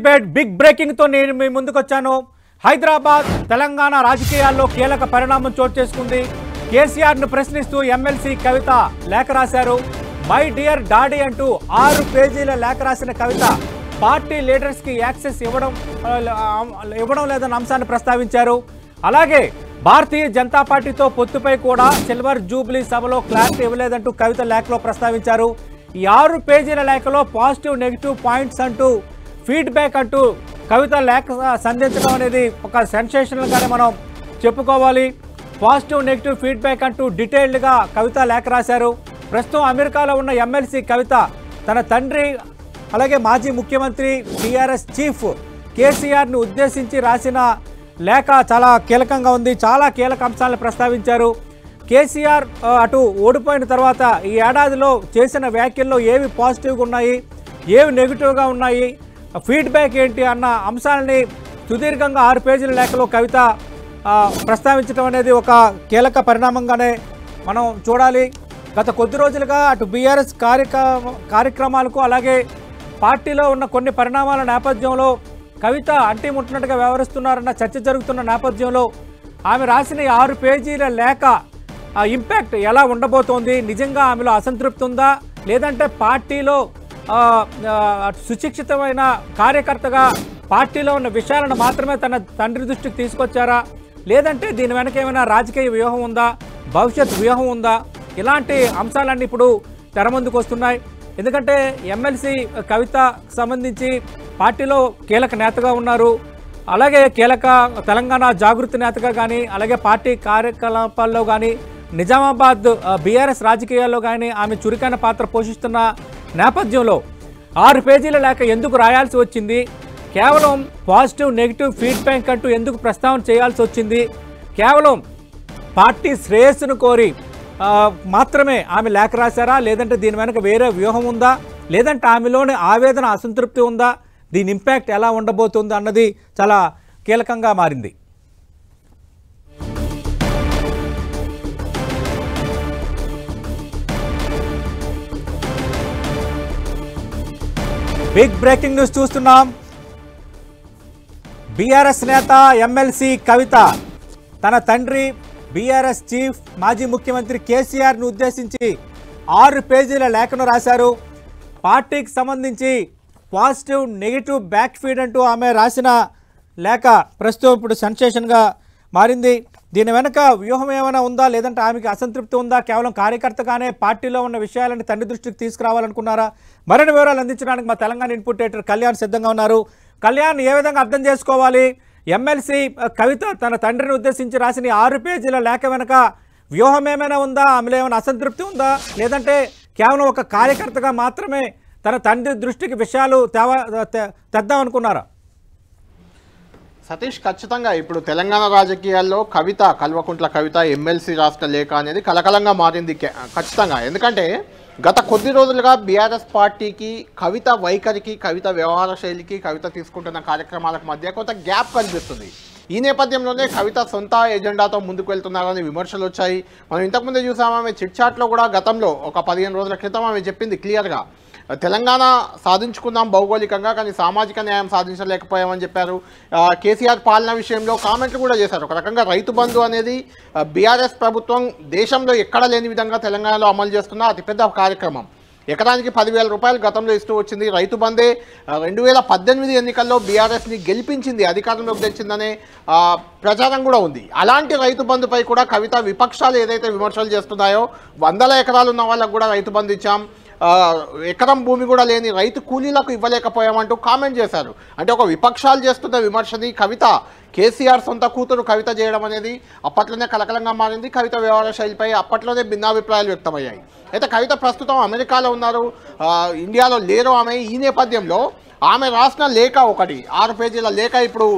Debate big breaking తో నేను మీ ముందుకు వచ్చాను. హైదరాబాద్ తెలంగాణ రాజకీయాల్లో కీలక పరిణామం చోటు చేసుకుంది. కేసీఆర్ ను ప్రశ్నిస్తూ ఎమ్మెల్సీ కవిత లేఖ రాశారు. మై డియర్ డాడీ అంటూ 6 పేజీల లేఖ రాసిన కవిత పార్టీ లీడర్స్ కి యాక్సెస్ ఇవ్వడం లేదన్న అంశాన్ని ప్రస్తావించారు. అలాగే భారతీయ జనతా పార్టీతో పొత్తుపై కూడా సిల్వర్ జూబ్లీ సభలో క్లారిటీ ఇవ్వలేదంటూ కవిత లేఖలో ప్రస్తావించారు. ఈ 6 పేజీల లేఖలో పాజిటివ్ నెగిటివ్ పాయింట్స్ అంటూ ఫీడ్బ్యాక్ అంటూ కవిత లేఖ సంధించడం అనేది ఒక సెన్సేషనల్గానే మనం చెప్పుకోవాలి. పాజిటివ్ నెగిటివ్ ఫీడ్బ్యాక్ అంటూ డీటెయిల్డ్గా కవిత లేఖ రాశారు. ప్రస్తుతం అమెరికాలో ఉన్న ఎమ్మెల్సీ కవిత తన తండ్రి అలాగే మాజీ ముఖ్యమంత్రి టీఆర్ఎస్ చీఫ్ కేసీఆర్ను ఉద్దేశించి రాసిన లేఖ చాలా కీలకంగా ఉంది. చాలా కీలక అంశాలను ప్రస్తావించారు. కేసీఆర్ అటు ఓడిపోయిన తర్వాత ఈ ఏడాదిలో చేసిన వ్యాఖ్యల్లో ఏవి పాజిటివ్గా ఉన్నాయి, ఏవి నెగిటివ్గా ఉన్నాయి, ఫీడ్బ్యాక్ ఏంటి అన్న అంశాలని సుదీర్ఘంగా 6 పేజీల లేఖలో కవిత ప్రస్తావించడం అనేది ఒక కీలక పరిణామంగానే మనం చూడాలి. గత కొద్ది రోజులుగా అటు బీఆర్ఎస్ కార్యక్రమాలకు అలాగే పార్టీలో ఉన్న కొన్ని పరిణామాల నేపథ్యంలో కవిత అంటిముట్టినట్టుగా వ్యవహరిస్తున్నారన్న చర్చ జరుగుతున్న నేపథ్యంలో ఆమె రాసిన 6 పేజీల లేఖ ఇంపాక్ట్ ఎలా ఉండబోతోంది, నిజంగా ఆమెలో అసంతృప్తి ఉందా, లేదంటే పార్టీలో సుశిక్షితమైన కార్యకర్తగా పార్టీలో ఉన్న విషయాలను మాత్రమే తన తండ్రి దృష్టికి తీసుకొచ్చారా, లేదంటే దీని వెనక ఏమైనా రాజకీయ వ్యూహం ఉందా, భవిష్యత్ వ్యూహం ఉందా, ఇలాంటి అంశాలన్నీ ఇప్పుడు తెర ముందుకు వస్తున్నాయి. ఎందుకంటే ఎమ్మెల్సీ కవిత సంబంధించి పార్టీలో కీలక నేతగా ఉన్నారు. అలాగే కీలక తెలంగాణ జాగృతి నేతగా కానీ అలాగే పార్టీ కార్యకలాపాల్లో కానీ నిజామాబాద్ బీఆర్ఎస్ రాజకీయాల్లో కానీ ఆమె చురుకైన పాత్ర పోషిస్తున్న నేపథ్యంలో 6 పేజీల లేఖ ఎందుకు రాయాల్సి వచ్చింది, కేవలం పాజిటివ్ నెగిటివ్ ఫీడ్బ్యాక్ అంటూ ఎందుకు ప్రస్తావన చేయాల్సి వచ్చింది, కేవలం పార్టీ శ్రేయస్సును కోరి మాత్రమే ఆమె లేఖ రాశారా, లేదంటే దీని వెనక వేరే వ్యూహం ఉందా, లేదంటే ఆమెలోని ఆవేదన అసంతృప్తి ఉందా, దీని ఇంపాక్ట్ ఎలా ఉండబోతుంది అన్నది చాలా కీలకంగా మారింది. బిగ్ బ్రేకింగ్ న్యూస్ చూస్తున్నాం. బీఆర్ఎస్ నేత ఎమ్మెల్సీ కవిత తన తండ్రి బీఆర్ఎస్ చీఫ్ మాజీ ముఖ్యమంత్రి కేసీఆర్ను ఉద్దేశించి 6 పేజీల లేఖను రాశారు. పార్టీకి సంబంధించి పాజిటివ్ నెగిటివ్ బ్యాక్ ఫీడ్ అంటూ ఆమె రాసిన లేఖ ప్రస్తుతం ఇప్పుడు సెన్సేషన్గా మారింది. దీని వెనక వ్యూహం ఏమైనా ఉందా, లేదంటే ఆమెకి అసంతృప్తి ఉందా, కేవలం కార్యకర్తగానే పార్టీలో ఉన్న విషయాలను తండ్రి దృష్టికి తీసుకురావాలనుకున్నారా? మరిన్ని వివరాలు అందించడానికి మా తెలంగాణ ఇన్పుట్ ఎడిటర్ కళ్యాణ్ సిద్ధంగా ఉన్నారు. కళ్యాణ్, ఏ విధంగా అర్థం చేసుకోవాలి ఎమ్మెల్సీ కవిత తన తండ్రిని ఉద్దేశించి రాసిన 6 పేజీల లేఖ వెనక వ్యూహం ఏమైనా ఉందా, ఆమెలో ఏమైనా అసంతృప్తి ఉందా, లేదంటే కేవలం ఒక కార్యకర్తగా మాత్రమే తన తండ్రి దృష్టికి విషయాలు తెద్దామనుకున్నారా? సతీష్, ఖచ్చితంగా ఇప్పుడు తెలంగాణ రాజకీయాల్లో కల్వకుంట్ల కవిత ఎమ్మెల్సీ రాష్ట్ర లేఖ అనేది కలకలంగా మారింది ఖచ్చితంగా. ఎందుకంటే గత కొద్ది రోజులుగా బీఆర్ఎస్ పార్టీకి కవిత వైఖరికి, కవిత వ్యవహార శైలికి, కవిత తీసుకుంటున్న కార్యక్రమాలకు మధ్య కొంత గ్యాప్ కనిపిస్తుంది. ఈ నేపథ్యంలోనే కవిత సొంత ఎజెండాతో ముందుకు వెళ్తున్నారని విమర్శలు వచ్చాయి. మనం ఇంతకుముందే చూసాము, ఆమె చిట్ చాట్లో కూడా గతంలో ఒక 15 రోజుల క్రితం ఆమె చెప్పింది క్లియర్గా, తెలంగాణ సాధించుకుందాం భౌగోళికంగా, కానీ సామాజిక న్యాయం సాధించలేకపోయామని చెప్పారు. కేసీఆర్ పాలన విషయంలో కామెంట్లు కూడా చేశారు. ఒక రకంగా రైతు బంధు అనేది బీఆర్ఎస్ ప్రభుత్వం దేశంలో ఎక్కడ లేని విధంగా తెలంగాణలో అమలు చేస్తున్న అతిపెద్ద కార్యక్రమం. ఎకరానికి 10,000 రూపాయలు గతంలో ఇస్తూ వచ్చింది. రైతు బందే 2018 ఎన్నికల్లో బీఆర్ఎస్ని గెలిపించింది, అధికారంలోకి తెచ్చిందనే ప్రచారం కూడా ఉంది. అలాంటి రైతు బంధుపై కూడా కవిత విపక్షాలు ఏదైతే విమర్శలు చేస్తున్నాయో, 100 ఎకరాలు ఉన్న వాళ్ళకు కూడా రైతు బంధు ఇచ్చాం, ఎకరం భూమి కూడా లేని రైతు కూలీలకు ఇవ్వలేకపోయామంటూ కామెంట్ చేశారు. అంటే ఒక విపక్షాలు చేస్తున్న విమర్శని కవిత, కేసీఆర్ సొంత కూతురు కవిత చేయడం అనేది అప్పట్లోనే కలకలంగా మారింది. కవిత వ్యవహార శైలిపై అప్పట్లోనే భిన్నాభిప్రాయాలు వ్యక్తమయ్యాయి. అయితే కవిత ప్రస్తుతం అమెరికాలో ఉన్నారు, ఇండియాలో లేరు ఆమె. ఈ నేపథ్యంలో ఆమె రాసిన లేఖ 6 పేజీల లేఖ ఇప్పుడు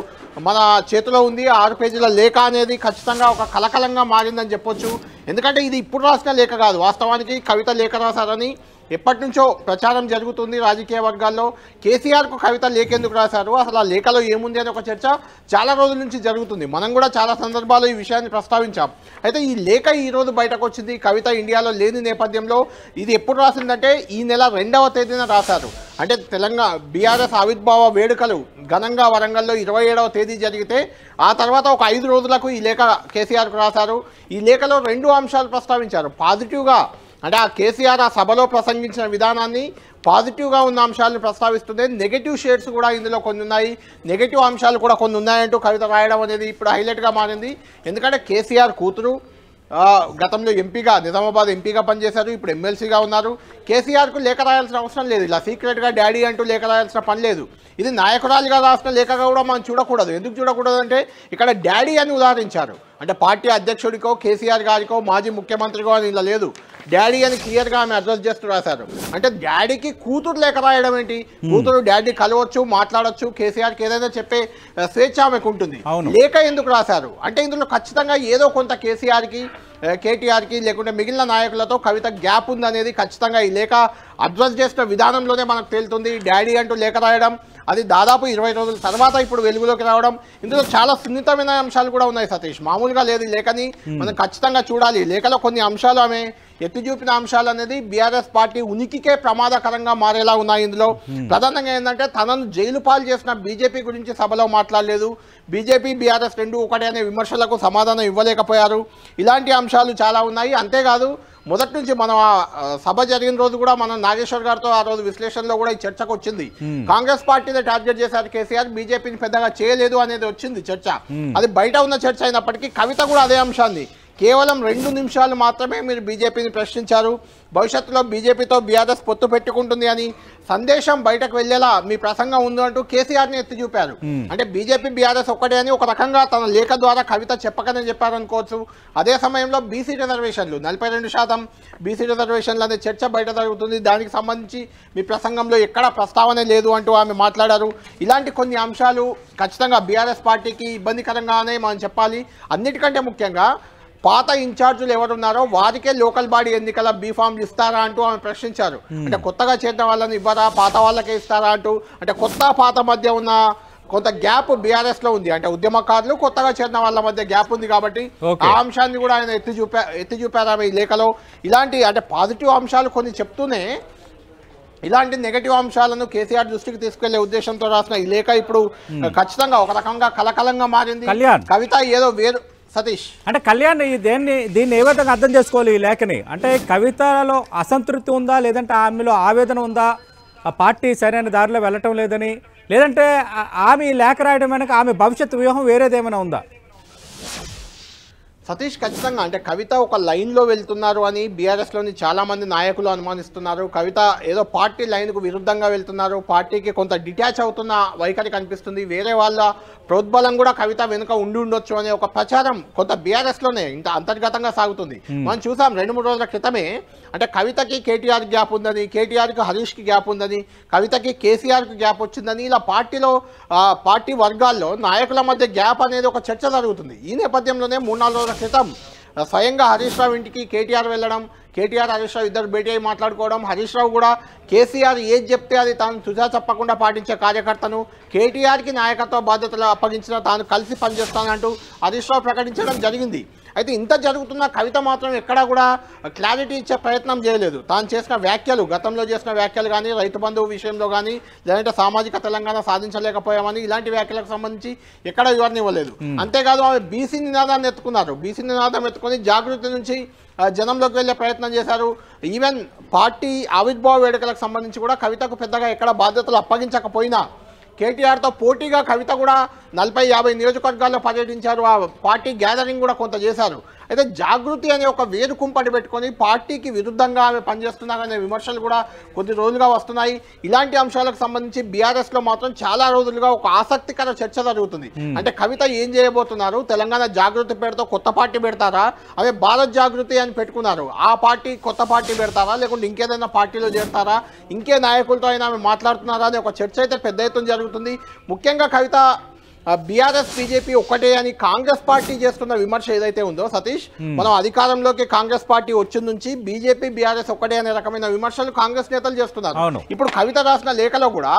మన చేతిలో ఉంది. 6 పేజీల లేఖ అనేది ఖచ్చితంగా ఒక కలకలంగా మారిందని చెప్పొచ్చు. ఎందుకంటే ఇది ఇప్పుడు రాసిన లేఖ కాదు, వాస్తవానికి కవిత లేఖ రాశారని ఎప్పటి నుంచో ప్రచారం జరుగుతుంది రాజకీయ వర్గాల్లో. కేసీఆర్కు కవిత లేఖ ఎందుకు రాశారు, అసలు ఆ లేఖలో ఏముంది అనే ఒక చర్చ చాలా రోజుల నుంచి జరుగుతుంది. మనం కూడా చాలా సందర్భాల్లో ఈ విషయాన్ని ప్రస్తావించాం. అయితే ఈ లేఖ ఈరోజు బయటకు వచ్చింది. కవిత ఇండియాలో లేని నేపథ్యంలో ఇది ఎప్పుడు రాసిందంటే ఈ నెల 2వ తేదీన రాశారు. అంటే తెలంగాణ బీఆర్ఎస్ ఆవిర్భావ వేడుకలు ఘనంగా వరంగల్లో 27వ తేదీ జరిగితే ఆ తర్వాత ఒక 5 రోజులకు ఈ లేఖ కేసీఆర్కు రాశారు. ఈ లేఖలో 2 అంశాలు ప్రస్తావించారు. పాజిటివ్గా అంటే ఆ కేసీఆర్ ఆ సభలో ప్రసంగించిన విధానాన్ని పాజిటివ్గా ఉన్న అంశాలను ప్రస్తావిస్తుంది. నెగటివ్ షేడ్స్ కూడా ఇందులో కొన్ని ఉన్నాయి, నెగటివ్ అంశాలు కూడా కొన్ని ఉన్నాయంటూ కవిత రాయడం అనేది ఇప్పుడు హైలైట్గా మారింది. ఎందుకంటే కేసీఆర్ కూతురు గతంలో ఎంపీగా నిజామాబాద్ ఎంపీగా పనిచేశారు, ఇప్పుడు ఎమ్మెల్సీగా ఉన్నారు. కేసీఆర్కు లేఖ రాయాల్సిన అవసరం లేదు, ఇలా సీక్రెట్గా డాడీ అంటూ లేఖ రాయాల్సిన పని లేదు. ఇది నాయకురాలిగా రాసిన లేఖగా కూడా మనం చూడకూడదు. ఎందుకు చూడకూడదు అంటే ఇక్కడ డాడీ అని ఉదాహరించారు. అంటే పార్టీ అధ్యక్షుడికో కేసీఆర్ గారికో మాజీ ముఖ్యమంత్రికో అని ఇలా లేదు, డాడీ అని క్లియర్గా ఆమె అడ్రస్ చేస్తూ రాశారు. అంటే డాడీకి కూతురు లేఖ రాయడం ఏంటి? కూతురు డాడీ కలవచ్చు, మాట్లాడవచ్చు, కేసీఆర్కి ఏదైనా చెప్పే స్వేచ్ఛ ఆమెకు ఉంటుంది. లేఖ ఎందుకు రాశారు అంటే ఇందులో ఖచ్చితంగా ఏదో కొంత కేసీఆర్కి కేటీఆర్కి లేకుంటే మిగిలిన నాయకులతో కవిత గ్యాప్ ఉందనేది ఖచ్చితంగా ఈ లేఖ అడ్రస్ చేసిన విధానంలోనే మనకు తేలుతుంది. డాడీ అంటూ లేఖ రాయడం అది దాదాపు 20 రోజుల తర్వాత ఇప్పుడు వెలుగులోకి రావడం. ఇందులో చాలా సున్నితమైన అంశాలు కూడా ఉన్నాయి సతీష్, మామూలుగా లేదు. ఈ లేఖని మనం ఖచ్చితంగా చూడాలి. లేఖలో కొన్ని అంశాలు ఆమె ఎత్తి చూపిన అంశాలు అనేది బీఆర్ఎస్ పార్టీ ఉనికికే ప్రమాదకరంగా మారేలా ఉన్నాయి. ఇందులో ప్రధానంగా ఏంటంటే తనను జైలు పాలు చేసిన బీజేపీ గురించి సభలో మాట్లాడలేదు, బీజేపీ బీఆర్ఎస్ రెండు ఒకటే అనే విమర్శలకు సమాధానం ఇవ్వలేకపోయారు. ఇలాంటి అంశాలు చాలా ఉన్నాయి. అంతేకాదు మొదటి నుంచి మనం సభ జరిగిన రోజు కూడా మనం నాగేశ్వర్ గారితో ఆ రోజు విశ్లేషణలో కూడా ఈ చర్చకు వచ్చింది. కాంగ్రెస్ పార్టీని టార్గెట్ చేశారు కేసీఆర్, బీజేపీని పెద్దగా చేయలేదు అనేది వచ్చింది చర్చ. అది బయట ఉన్న చర్చ అయినప్పటికీ కవిత కూడా అదే అంశాన్ని కేవలం 2 నిమిషాలు మాత్రమే మీరు బీజేపీని ప్రశ్నించారు, భవిష్యత్తులో బీజేపీతో బీఆర్ఎస్ పొత్తు పెట్టుకుంటుంది అని సందేశం బయటకు వెళ్లేలా మీ ప్రసంగం ఉందంటూ కేసీఆర్ని ఎత్తి చూపారు. అంటే బీజేపీ బీఆర్ఎస్ ఒక్కటే అని ఒక రకంగా తన లేఖ ద్వారా కవిత చెప్పకనే చెప్పారనుకోవచ్చు. అదే సమయంలో బీసీ రిజర్వేషన్లు 42% బీసీ రిజర్వేషన్లు అనే చర్చ బయట జరుగుతుంది, దానికి సంబంధించి మీ ప్రసంగంలో ఎక్కడా ప్రస్తావనే లేదు అంటూ ఆమె మాట్లాడారు. ఇలాంటి కొన్ని అంశాలు ఖచ్చితంగా బీఆర్ఎస్ పార్టీకి ఇబ్బందికరంగానే మనం చెప్పాలి. అన్నిటికంటే ముఖ్యంగా పాత ఇన్ఛార్జీలు ఎవరున్నారో వారికే లోకల్ బాడీ ఎన్నికల బీఫామ్లు ఇస్తారా అంటూ ఆమె ప్రశ్నించారు. అంటే కొత్తగా చేరిన వాళ్ళని ఇవ్వరా, పాత వాళ్ళకే ఇస్తారా అంటూ. అంటే కొత్త పాత మధ్య ఉన్న కొంత గ్యాప్ బీఆర్ఎస్ లో ఉంది. అంటే ఉద్యమకారులు కొత్తగా చేరిన వాళ్ళ మధ్య గ్యాప్ ఉంది కాబట్టి ఆ అంశాన్ని కూడా ఆయన ఎత్తి చూపారు ఆమె ఈ లేఖలో. ఇలాంటి అంటే పాజిటివ్ అంశాలు కొన్ని చెప్తూనే ఇలాంటి నెగటివ్ అంశాలను కేసీఆర్ దృష్టికి తీసుకెళ్లే ఉద్దేశంతో రాసిన ఈ లేఖ ఇప్పుడు ఖచ్చితంగా ఒక రకంగా కలకలంగా మారింది. కవిత ఏదో వేరు సతీష్ అంటే కళ్యాణ్ దీన్ని ఏ విధంగా అర్థం చేసుకోవాలి ఈ లేఖని? అంటే కవితలో అసంతృప్తి ఉందా, లేదంటే ఆమెలో ఆవేదన ఉందా, ఆ పార్టీ సరైన దారిలో వెళ్ళటం లేదని, లేదంటే ఆమె ఈ లేఖ రాయడం వెనక ఆమె భవిష్యత్తు వ్యూహం వేరేదేమైనా ఉందా? సతీష్ ఖచ్చితంగా అంటే కవిత ఒక లైన్లో వెళ్తున్నారు అని బీఆర్ఎస్లోని చాలామంది నాయకులు అనుమానిస్తున్నారు. కవిత ఏదో పార్టీ లైన్కు విరుద్ధంగా వెళ్తున్నారు, పార్టీకి కొంత డిటాచ్ అవుతున్న వైఖరి కనిపిస్తుంది, వేరే వాళ్ళ ప్రోద్బలం కూడా కవిత వెనుక ఉండి ఉండొచ్చు అనే ఒక ప్రచారం కొంత బీఆర్ఎస్లోనే ఇంత అంతర్గతంగా సాగుతుంది. మనం చూసాం 2-3 రోజుల క్రితమే అంటే కవితకి కేటీఆర్ గ్యాప్ ఉందని, కేటీఆర్కి హరీష్కి గ్యాప్ ఉందని, కవితకి కేసీఆర్కి గ్యాప్ వచ్చిందని, ఇలా పార్టీ వర్గాల్లో నాయకుల మధ్య గ్యాప్ అనేది ఒక చర్చ జరుగుతుంది. ఈ నేపథ్యంలోనే 3-4 రోజుల క్రితం స్వయంగా హరీష్ రావు ఇంటికి కేటీఆర్ వెళ్ళడం, కేటీఆర్ హరీష్ రావు ఇద్దరు భేటీ అయి మాట్లాడుకోవడం, హరీష్ రావు కూడా కేసీఆర్ ఏది చెప్తే అది తాను తుజా చెప్పకుండా పాటించే కార్యకర్తను, కేటీఆర్కి నాయకత్వ బాధ్యతలు అప్పగించిన తాను కలిసి పనిచేస్తానంటూ హరీష్ రావు ప్రకటించడం జరిగింది. అయితే ఇంత జరుగుతున్న కవిత మాత్రం ఎక్కడా కూడా క్లారిటీ ఇచ్చే ప్రయత్నం చేయలేదు. తాను చేసిన వ్యాఖ్యలు, గతంలో చేసిన వ్యాఖ్యలు కానీ, రైతు బంధువు విషయంలో కానీ, లేదంటే సామాజిక తెలంగాణ సాధించలేకపోయామని ఇలాంటి వ్యాఖ్యలకు సంబంధించి ఎక్కడ వివరణ ఇవ్వలేదు. అంతేకాదు ఆమె బీసీ నినాదాన్ని ఎత్తుకున్నారు. బీసీ నినాదం ఎత్తుకొని జాగృతి నుంచి జనంలోకి వెళ్ళే ప్రయత్నం చేశారు. ఈవెన్ పార్టీ ఆవిర్భావ వేడుకలకు సంబంధించి కూడా కవితకు పెద్దగా ఎక్కడ బాధ్యతలు అప్పగించకపోయినా కేటీఆర్తో పోటీగా కవిత కూడా 40-50 నియోజకవర్గాల్లో పర్యటించారు. ఆ పార్టీ గ్యాదరింగ్ కూడా కొంత చేశారు. అయితే జాగృతి అనే ఒక వేరు కుంపటి పెట్టుకొని పార్టీకి విరుద్ధంగా ఆమె పనిచేస్తున్నారనే విమర్శలు కూడా కొద్ది రోజులుగా వస్తున్నాయి. ఇలాంటి అంశాలకు సంబంధించి బీఆర్ఎస్లో మాత్రం చాలా రోజులుగా ఒక ఆసక్తికర చర్చ జరుగుతుంది. అంటే కవిత ఏం చేయబోతున్నారు, తెలంగాణ జాగృతి పేరుతో కొత్త పార్టీ పెడతారా, అదే భారత్ జాగృతి అని పెట్టుకున్నారు, ఆ పార్టీ కొత్త పార్టీ పెడతారా, లేకుంటే ఇంకేదైనా పార్టీలో చేరతారా, ఇంకే నాయకులతో అయినా ఆమె మాట్లాడుతున్నారా అనే ఒక చర్చ అయితే పెద్ద ఎత్తున జరుగుతుంది. ముఖ్యంగా కవిత బీఆర్ఎస్ బీజేపీ ఒక్కటే అని కాంగ్రెస్ పార్టీ చేస్తున్న విమర్శ ఏదైతే ఉందో సతీష్, మనం అధికారంలోకి కాంగ్రెస్ పార్టీ వచ్చిన నుంచి బీజేపీ బీఆర్ఎస్ ఒక్కటే అనే రకమైన విమర్శలు కాంగ్రెస్ నేతలు చేస్తున్నారు. ఇప్పుడు కవిత రాసిన లేఖలో కూడా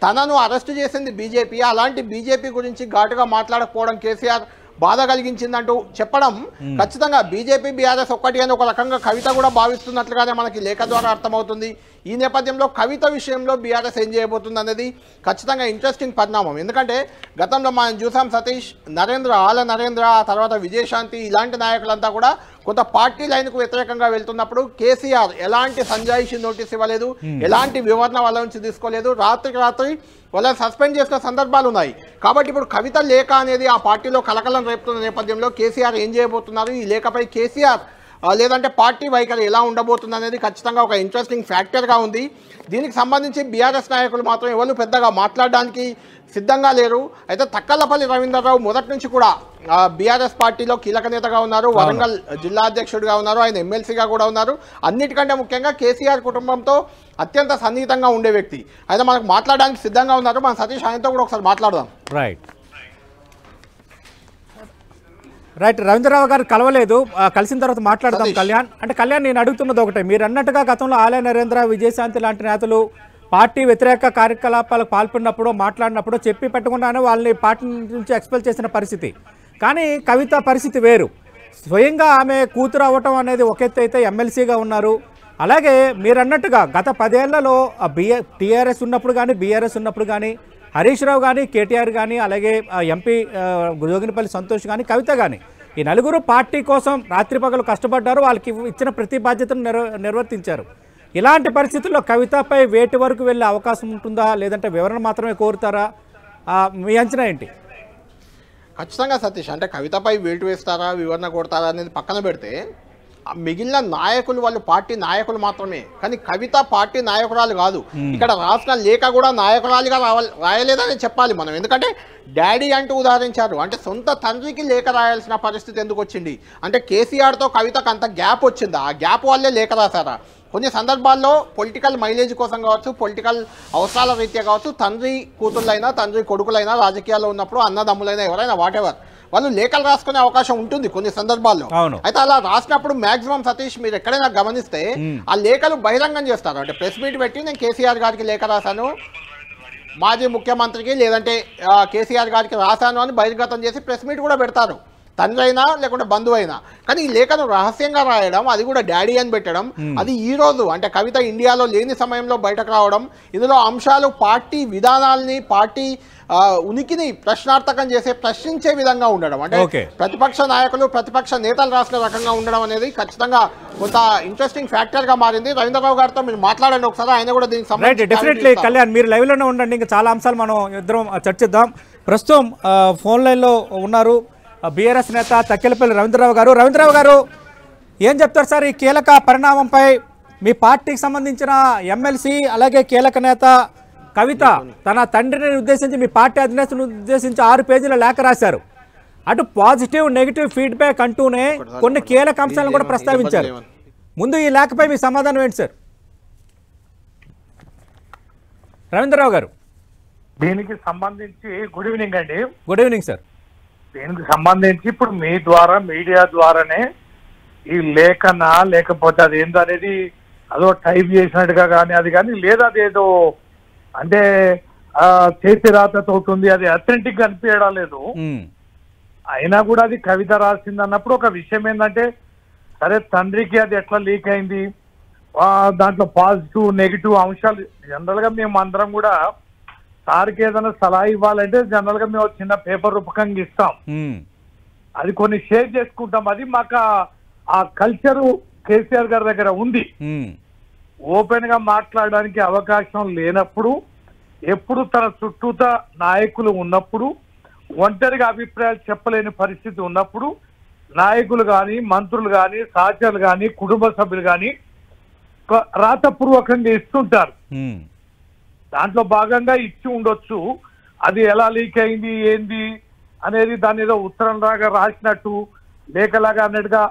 తనను అరెస్ట్ చేసింది బీజేపీ, అలాంటి బీజేపీ గురించి ఘాటుగా మాట్లాడకపోవడం కేసీఆర్ బాధ కలిగించిందంటూ చెప్పడం ఖచ్చితంగా బీజేపీ బీఆర్ఎస్ ఒక్కటి అని ఒక రకంగా కవిత కూడా భావిస్తున్నట్లుగానే మనకి లేఖ ద్వారా అర్థమవుతుంది. ఈ నేపథ్యంలో కవిత విషయంలో బీఆర్ఎస్ ఏం చేయబోతుంది అనేది ఖచ్చితంగా ఇంట్రెస్టింగ్ పరిణామం. ఎందుకంటే గతంలో మనం చూసాం సతీష్, ఆల నరేంద్ర, ఆ తర్వాత విజయశాంతి ఇలాంటి నాయకులంతా కూడా కొంత పార్టీ లైన్కు వ్యతిరేకంగా వెళ్తున్నప్పుడు కేసీఆర్ ఎలాంటి సంజాయిషి నోటీస్ ఇవ్వలేదు, ఎలాంటి వివరణ వాళ్ళ నుంచి తీసుకోలేదు, రాత్రికి రాత్రి వాళ్ళని సస్పెండ్ చేసిన సందర్భాలు ఉన్నాయి. కాబట్టి ఇప్పుడు కవిత లేఖ అనేది ఆ పార్టీలో కలకలం రేపుతున్న నేపథ్యంలో కేసీఆర్ ఏం చేయబోతున్నారు, ఈ లేఖపై కేసీఆర్ లేదంటే పార్టీ వైఖరి ఎలా ఉండబోతుంది అనేది ఖచ్చితంగా ఒక ఇంట్రెస్టింగ్ ఫ్యాక్టర్గా ఉంది. దీనికి సంబంధించి బీఆర్ఎస్ నాయకులు మాత్రం ఎవరు పెద్దగా మాట్లాడడానికి సిద్ధంగా లేరు. అయితే తక్కలపల్లి రవీంద్రరావు మొదటి నుంచి కూడా బీఆర్ఎస్ పార్టీలో కీలక నేతగా ఉన్నారు, వరంగల్ జిల్లా అధ్యక్షుడిగా ఉన్నారు, ఆయన ఎమ్మెల్సీగా కూడా ఉన్నారు. అన్నిటికంటే ముఖ్యంగా కేసీఆర్ కుటుంబంతో అత్యంత సన్నిహితంగా ఉండే వ్యక్తి. అయితే మనకు మాట్లాడడానికి సిద్ధంగా ఉన్నారు. మన సతీష్ ఆయనతో కూడా ఒకసారి మాట్లాడదాం. రైట్ రవీంద్రరావు గారు కలవలేదు, కలిసిన తర్వాత మాట్లాడదాం. కళ్యాణ్ నేను అడుగుతున్నది ఒకటే, మీరు అన్నట్టుగా గతంలో ఆలయ నరేంద్ర, విజయశాంతి లాంటి నేతలు పార్టీ వ్యతిరేక కార్యకలాపాలకు పాల్పడినప్పుడు మాట్లాడినప్పుడు చెప్పి పెట్టకుండానే వాళ్ళని పార్టీ నుంచి ఎక్స్పెల్ చేసిన పరిస్థితి. కానీ కవిత పరిస్థితి వేరు. స్వయంగా ఆమె కూతురు అవ్వటం అనేది ఒక ఎత్తు అయితే ఎమ్మెల్సీగా ఉన్నారు. అలాగే మీరు అన్నట్టుగా గత 10 ఏళ్లలో టీఆర్ఎస్ ఉన్నప్పుడు కానీ బీఆర్ఎస్ ఉన్నప్పుడు కానీ హరీష్ రావు కానీ కేటీఆర్ కానీ అలాగే ఎంపీ జోగినిపల్లి సంతోష్ కానీ కవిత కానీ ఈ నలుగురు పార్టీ కోసం రాత్రి పగలు కష్టపడ్డారు, వాళ్ళకి ఇచ్చిన ప్రతి బాధ్యతను నిర్వర్తించారు. ఇలాంటి పరిస్థితుల్లో కవితపై వేటి వరకు వెళ్ళే అవకాశం ఉంటుందా, లేదంటే వివరణ మాత్రమే కోరుతారా, మీ అంచనా ఏంటి? ఖచ్చితంగా సతీష్, అంటే కవితపై వేటు వేస్తారా వివరణ కోరుతారా అనేది పక్కన పెడితే మిగిలిన నాయకులు వాళ్ళు పార్టీ నాయకులు మాత్రమే, కానీ కవిత పార్టీ నాయకురాలు కాదు. ఇక్కడ రాసిన లేఖ కూడా నాయకురాలుగా రాయలేదని చెప్పాలి మనం. ఎందుకంటే డాడీ అంటూ ఉదాహరించారు, అంటే సొంత తండ్రికి లేఖ రాయాల్సిన పరిస్థితి ఎందుకు వచ్చింది అంటే కేసీఆర్తో కవితకు అంత గ్యాప్ వచ్చిందా, ఆ గ్యాప్ వల్లే లేఖ రాశారా? కొన్ని సందర్భాల్లో పొలిటికల్ మైలేజ్ కోసం కావచ్చు, పొలిటికల్ అవసరాల రీత్యా కావచ్చు, తండ్రి కూతుళ్ళైనా తండ్రి కొడుకులైనా రాజకీయాల్లో ఉన్నప్పుడు అన్నదమ్ములైనా ఎవరైనా వాటెవర్ వాళ్ళు లేఖలు రాసుకునే అవకాశం ఉంటుంది కొన్ని సందర్భాల్లో. అయితే అలా రాసినప్పుడు మాక్సిమం సతీష్ మీరు ఎక్కడైనా గమనిస్తే ఆ లేఖలు బహిరంగం చేస్తారు. అంటే ప్రెస్ మీట్ పెట్టి నేను కేసీఆర్ గారికి లేఖ రాశాను, మాజీ ముఖ్యమంత్రికి లేదంటే కేసీఆర్ గారికి రాశాను అని బహిర్గతం చేసి ప్రెస్ మీట్ కూడా పెడతారు, తండ్రి అయినా లేకుంటే బంధువు అయినా. కానీ ఈ లేఖను రహస్యంగా రాయడం, అది కూడా డాడీ అని పెట్టడం, అది ఈ రోజు అంటే కవిత ఇండియాలో లేని సమయంలో బయటకు రావడం, ఇందులో అంశాలు పార్టీ విధానాల్ని పార్టీ ఉనికిని ప్రశ్నార్థకం చేసే ప్రశ్నించే విధంగా ఉండడం, అంటే ప్రతిపక్ష నాయకులు ప్రతిపక్ష నేతలు రాసిన రకంగా ఉండడం అనేది ఖచ్చితంగా కొంత ఇంట్రెస్టింగ్ ఫ్యాక్టర్ గా మారింది. రవీంద్రరావు గారితో మీరు మాట్లాడండి ఒకసారి, ఆయన కూడా దీనికి సంబంధించి. డెఫినెట్లీ కళ్యాణ్, మీరు లైవ్ లోనే ఉండండి, ఇంకా చాలా అంశాలు మనం ఇద్దరం చర్చిద్దాం. ప్రస్తుతం ఫోన్ లైన్ లో ఉన్నారు బీఆర్ఎస్ నేత తక్కెలపల్లి రవీంద్రరావు గారు. రవీంద్రరావు గారు ఏం చెప్తారు సార్ ఈ కీలక పరిణామంపై? మీ పార్టీకి సంబంధించిన ఎమ్మెల్సీ అలాగే కీలక నేత కవిత తన తండ్రిని ఉద్దేశించి మీ పార్టీ అధినేతను ఉద్దేశించి 6 పేజీల లేఖ రాశారు. అటు పాజిటివ్ నెగిటివ్ ఫీడ్బ్యాక్ అంటూనే కొన్ని కీలక అంశాలను కూడా ప్రస్తావించారు. ముందు ఈ లేఖపై మీ సమాధానం ఏంటి సార్? రవీంద్రరావు గారు దీనికి సంబంధించి గుడ్ ఈవినింగ్ అండి. Good evening sir. దీనికి సంబంధించి ఇప్పుడు మీ ద్వారా మీడియా ద్వారానే ఈ లేఖన లేకపోతే అది ఏందో అనేది అదో టైప్ చేసినట్టుగా కానీ అది కానీ లేదా అదేదో అంటే చేతి రాతతో ఉంది, అది అథెంటిక్ గా అనిపించడం లేదు. అయినా కూడా అది కవిత రాసింది అన్నప్పుడు ఒక విషయం ఏంటంటే సరే తండ్రికి అది ఎట్లా లీక్ అయింది, దాంట్లో పాజిటివ్ నెగిటివ్ అంశాలు జనరల్ గా మేము అందరం కూడా సార్కి ఏదైనా సలహా ఇవ్వాలంటే జనరల్ గా మేము చిన్న పేపర్ రూపకంగా ఇస్తాం, అది కొన్ని షేర్ చేసుకుంటాం. అది మాకు ఆ కల్చరు కేసీఆర్ గారి దగ్గర ఉంది. ఓపెన్ గా మాట్లాడడానికి అవకాశం లేనప్పుడు, ఎప్పుడు తన చుట్టూత నాయకులు ఉన్నప్పుడు, ఒంటరిగా అభిప్రాయాలు చెప్పలేని పరిస్థితి ఉన్నప్పుడు నాయకులు కానీ మంత్రులు కానీ సహచరులు కానీ కుటుంబ సభ్యులు కానీ రాతపూర్వకంగా ఇస్తుంటారు. దాంట్లో భాగంగా ఇచ్చి ఉండొచ్చు. అది ఎలా లీక్ అయింది ఏంది అనేది దాని ఏదో ఉత్తరం లాగా రాసినట్టు లేఖలాగా అన్నట్టుగా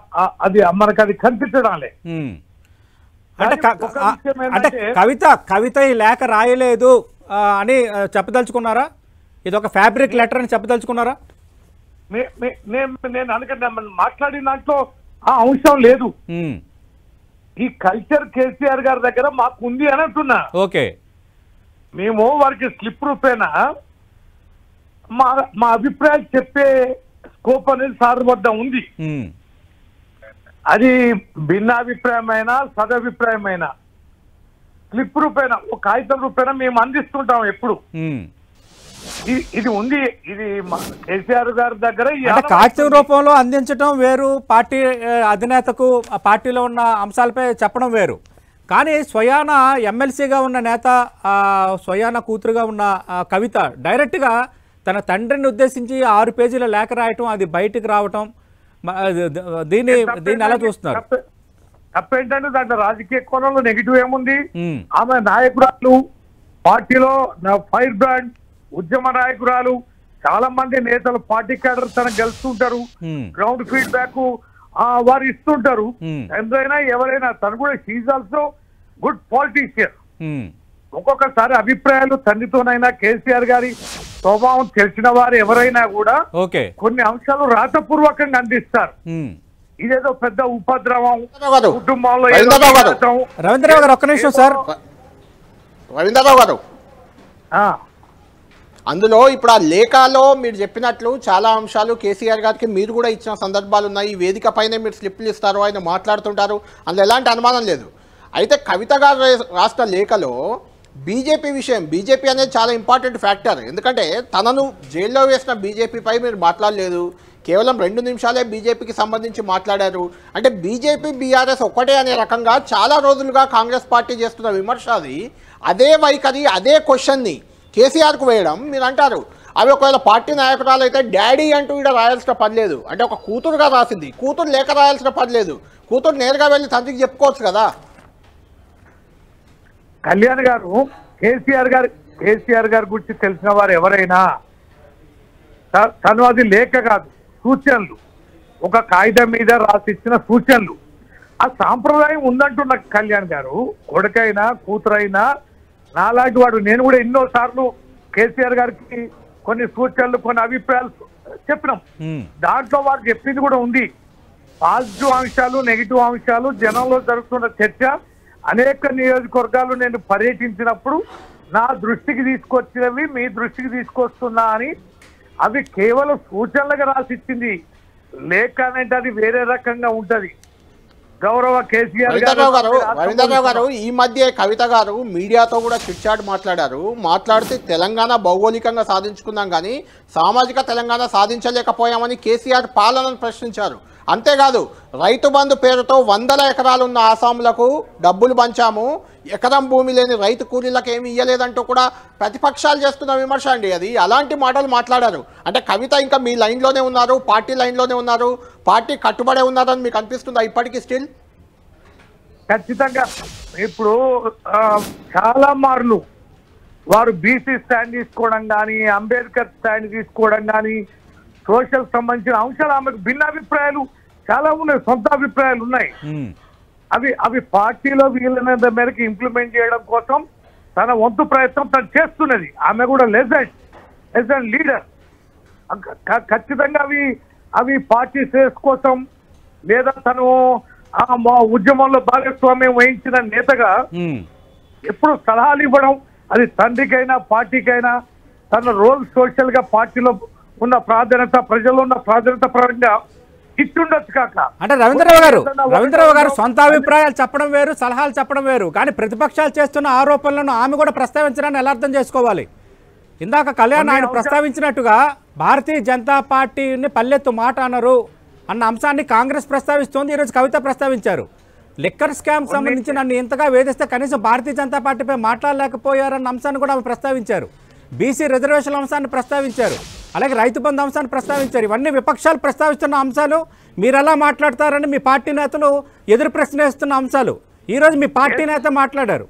అది మనకు అది కనిపించడాలే. అంటే కవిత ఈ లేఖ రాయలేదు అని చెప్పదలుచుకున్నారా? ఇది ఒక ఫ్యాబ్రిక్ లెటర్ అని చెప్పదలుచుకున్నారా? నేను అనుకుంటే మాట్లాడిన దాంట్లో ఆ అంశం లేదు. ఈ కల్చర్ కేసీఆర్ గారి దగ్గర మాకు ఉంది అని అంటున్నా. ఓకే, మేము వారికి స్లిప్ రూపేనా మా అభిప్రాయాలు చెప్పే స్కోప్ అనేది సార్ వద్ద ఉంది. అది భిన్నాభిప్రాయమైనా సదభిప్రాయమైనా స్లిప్ రూపేనా ఒక కాగితం రూపేనా మేము అందిస్తుంటాం ఎప్పుడు. ఇది ఉంది. ఇది కేసీఆర్ గారి దగ్గర కాగితం రూపంలో అందించడం వేరు, పార్టీ అధినేతకు ఆ పార్టీలో ఉన్న అంశాలపై చెప్పడం వేరు. కానీ స్వయాన ఎమ్మెల్సీగా ఉన్న నేత, స్వయాన కూతురుగా ఉన్న కవిత డైరెక్ట్గా తన తండ్రిని ఉద్దేశించి 6 పేజీల లేఖ రాయటం, అది బయటికి రావటం, దీన్ని ఎలా చూస్తున్నారు? తప్పేంటంటే దాంట్లో రాజకీయ కోణంలో నెగిటివ్ ఏముంది? ఆమె నాయకురాలు, పార్టీలో ఫైర్ బ్రాండ్, ఉద్యమ నాయకురాలు, చాలా మంది నేతలు పార్టీ క్యాడర్ తనకు గెలుస్తుంటారు, గ్రౌండ్ ఫీడ్బ్యాక్ వారు ఇస్తుంటారు. ఎంతైనా ఎవరైనా తను కూడా షీజ్ ఆల్సో గుడ్ పాలిటీషియన్. ఒక్కొక్కసారి అభిప్రాయాలు తండ్రితోనైనా కేసీఆర్ గారి స్వభావం తెలిసిన వారు ఎవరైనా కూడా కొన్ని అంశాలు రాతపూర్వకంగా అందిస్తారు. ఇదేదో పెద్ద ఉపద్రవం కుటుంబంలో. రవీంద్రరావు గారు ఒక్క నిమిషం సార్. రవీంద్రరావు గారు, అందులో ఇప్పుడు ఆ లేఖలో మీరు చెప్పినట్లు చాలా అంశాలు కేసీఆర్ గారికి మీరు కూడా ఇచ్చిన సందర్భాలు ఉన్నాయి. ఈ వేదిక పైన మీరు స్లిప్లు ఇస్తారు, ఆయన మాట్లాడుతుంటారు, అందులో ఎలాంటి అనుమానం లేదు. అయితే కవిత గారు రాష్ట్ర లేఖలో బీజేపీ విషయం, బీజేపీ అనేది చాలా ఇంపార్టెంట్ ఫ్యాక్టర్. ఎందుకంటే తనను జైల్లో వేసిన బీజేపీపై మీరు మాట్లాడలేదు, కేవలం 2 నిమిషాలే బీజేపీకి సంబంధించి మాట్లాడారు. అంటే బీజేపీ బీఆర్ఎస్ ఒక్కటే అనే రకంగా చాలా రోజులుగా కాంగ్రెస్ పార్టీ చేస్తున్న విమర్శ అది. అదే వైఖరి, అదే క్వశ్చన్ని కేసీఆర్కు వేయడం మీరు అంటారు. అవి ఒకవేళ పార్టీ నాయకురాలు అయితే డాడీ అంటూ ఇక్కడ రాయాల్సిన పని లేదు. అంటే ఒక కూతురుగా రాసింది, కూతురు లేఖ రాయాల్సిన పని లేదు, కూతురు నేరుగా వెళ్ళి తండ్రికి చెప్పుకోవచ్చు కదా. కళ్యాణ్ గారు కేసీఆర్ గారి గురించి తెలిసిన వారు ఎవరైనా తను అది లేఖ కాదు, సూచనలు, ఒక కాగితం మీద రాసిచ్చిన సూచనలు. ఆ సాంప్రదాయం ఉందంటున్న కళ్యాణ్ గారు, కొడుకైనా కూతురైనా నాలాంటి వాడు నేను కూడా ఎన్నోసార్లు కేసీఆర్ గారికి కొన్ని సూచనలు, కొన్ని అభిప్రాయాలు చెప్పినాం. దాంట్లో వారు చెప్పింది కూడా ఉంది. పాజిటివ్ అంశాలు, నెగిటివ్ అంశాలు, జనంలో జరుగుతున్న చర్చ, అనేక నియోజకవర్గాలు నేను పర్యటించినప్పుడు నా దృష్టికి తీసుకొచ్చినవి మీ దృష్టికి తీసుకొస్తున్నా అని అవి కేవలం సూచనలుగా రాసిచ్చింది. లేఖ అనేది అది వేరే రకంగా ఉంటది. గౌరవ కేసీఆర్ రవీంద్రరావు గారు ఈ మధ్య కవిత గారు మీడియాతో కూడా చిట్చాట్ మాట్లాడితే తెలంగాణ భౌగోళికంగా సాధించుకుందాం కానీ సామాజిక తెలంగాణ సాధించలేకపోయామని కేసీఆర్ పాలనను ప్రశ్నించారు. అంతేకాదు రైతు బంధు పేరుతో 100 ఎకరాలు ఉన్న ఆసాములకు డబ్బులు పంచాము, ఎకరం భూమి లేని రైతు కూలీలకు ఏమి ఇయ్యలేదంటూ కూడా ప్రతిపక్షాలు చేస్తున్న విమర్శ అండి అది. అలాంటి మాటలు మాట్లాడారు. అంటే కవిత ఇంకా మీ లైన్లోనే ఉన్నారు, పార్టీ లైన్లోనే ఉన్నారు, పార్టీ కట్టుబడే ఉన్నారని మీకు అనిపిస్తుందా ఇప్పటికీ స్టిల్? ఖచ్చితంగా. ఇప్పుడు చాలా మార్లు వారు బీసీ స్టాండ్ తీసుకోవడం కానీ, అంబేద్కర్ స్టాండ్ తీసుకోవడం కానీ, సోషల్ సంబంధించిన అంశాలు ఆమెకు భిన్నాభిప్రాయాలు చాలా ఉన్నాయి, సొంత అభిప్రాయాలు ఉన్నాయి. అవి పార్టీలో వీలైనంత మేరకు ఇంప్లిమెంట్ చేయడం కోసం తన వంతు ప్రయత్నం తను చేస్తున్నది. ఆమె కూడా లెజెండ్ లీడర్. ఖచ్చితంగా అవి పార్టీ శ్రేయస్ కోసం లేదా తను ఉద్యమంలో భాగస్వామ్యం వహించిన నేతగా ఎప్పుడు సలహాలు ఇవ్వడం, అది తండ్రికైనా పార్టీకైనా తన రోల్ సోషల్ గా పార్టీలో ఉన్న ప్రాధాన్యత, ప్రజల్లో ఉన్న ప్రాధాన్యత పరంగా ఇచ్చుండొచ్చు కాక. అంటే రవీంద్రరావు గారు సొంత అభిప్రాయాలు చెప్పడం వేరు, సలహాలు చెప్పడం వేరు. కానీ ప్రతిపక్షాలు చేస్తున్న ఆరోపణలను ఆమె కూడా ప్రస్తావించడాన్ని ఎలా అర్థం చేసుకోవాలి? ఇందాక కళ్యాణ్ ఆయన ప్రస్తావించినట్టుగా భారతీయ జనతా పార్టీని పల్లెత్తు మాట అనరు అన్న అంశాన్ని కాంగ్రెస్ ప్రస్తావిస్తోంది, ఈరోజు కవిత ప్రస్తావించారు. లిక్కర్ స్కామ్ సంబంధించి నన్ను ఇంతగా వేధిస్తే కనీసం భారతీయ జనతా పార్టీపై మాట్లాడలేకపోయారన్న అంశాన్ని కూడా ఆమె ప్రస్తావించారు. బీసీ రిజర్వేషన్ అంశాన్ని ప్రస్తావించారు, అలాగే రైతు బంధు అంశాన్ని ప్రస్తావించారు. ఇవన్నీ విపక్షాలు ప్రస్తావిస్తున్న అంశాలు. మీరు ఎలా మాట్లాడతారని మీ పార్టీ నేతలు ఎదురు ప్రశ్నిస్తున్న అంశాలు. ఈరోజు మీ పార్టీ నేత మాట్లాడారు.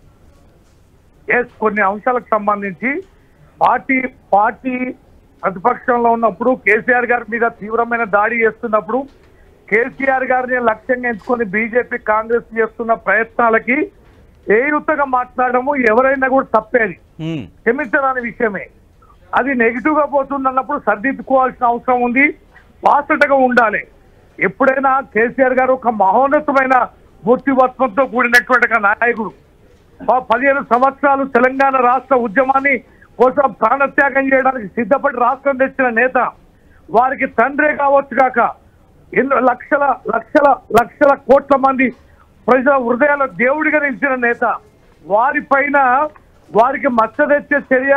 కొన్ని అంశాలకు సంబంధించి పార్టీ ప్రతిపక్షంలో ఉన్నప్పుడు కేసీఆర్ గారి మీద తీవ్రమైన దాడి చేస్తున్నప్పుడు కేసీఆర్ గారిని లక్ష్యంగా ఎంచుకొని బీజేపీ కాంగ్రెస్ చేస్తున్న ప్రయత్నాలకి ఏయుతగా మాట్లాడము ఎవరైనా కూడా తప్పేది, క్షమించరాని విషయమే. అది నెగిటివ్ గా పోతుంది అన్నప్పుడు సర్దిద్దుకోవాల్సిన అవసరం ఉంది, పాజిటివ్గా ఉండాలి. ఎప్పుడైనా కేసీఆర్ గారు ఒక మహోన్నతమైన మూర్తివత్వంతో కూడినటువంటి ఒక నాయకుడు. 15 సంవత్సరాలు తెలంగాణ రాష్ట్ర ఉద్యమాన్ని కోసం ప్రాణత్యాగం చేయడానికి సిద్ధపడి రాష్ట్రం తెచ్చిన నేత. వారికి తండ్రే కావచ్చు కాక ఎన్నో లక్షల లక్షల లక్షల కోట్ల మంది ప్రజల హృదయాల దేవుడిగా నిలిచిన నేత. వారిపైన వారికి మచ్చ తెచ్చే చర్య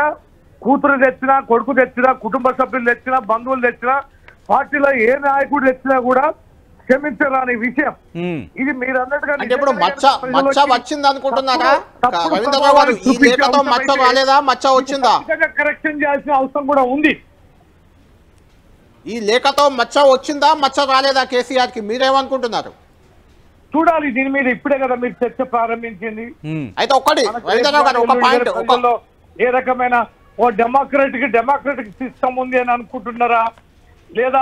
కూతురు తెచ్చినా, కొడుకు తెచ్చినా, కుటుంబ సభ్యులు తెచ్చినా, బంధువులు తెచ్చినా, పార్టీలో ఏ నాయకుడు తెచ్చినా కూడా క్షమించరాని విషయం. ఇది మీరు అన్నట్టుగా ఇప్పుడు మచ్చ వచ్చింది అనుకుంటున్నారా రవీంద్రరావు గారు? ఈ లేఖతో మచ్చ రాలేదా, మచ్చ వచ్చిందా? కరెక్షన్ చేయాల్సిన అవసరం కూడా ఉంది. ఈ లేఖతో మచ్చ వచ్చిందా, మచ్చ రాలేదా కేసీఆర్ కి? మీరేమనుకుంటున్నారు? చూడాలి. దీని మీద ఇప్పుడే కదా మీరు చర్చ ప్రారంభించింది. అయితే ఒకటి రవీంద్రరావు గారు, ఒక పాయింట్, ఏ రకమైన ఓ డెమోక్రటిక్ సిస్టమ్ ఉంది అని అనుకుంటున్నారా, లేదా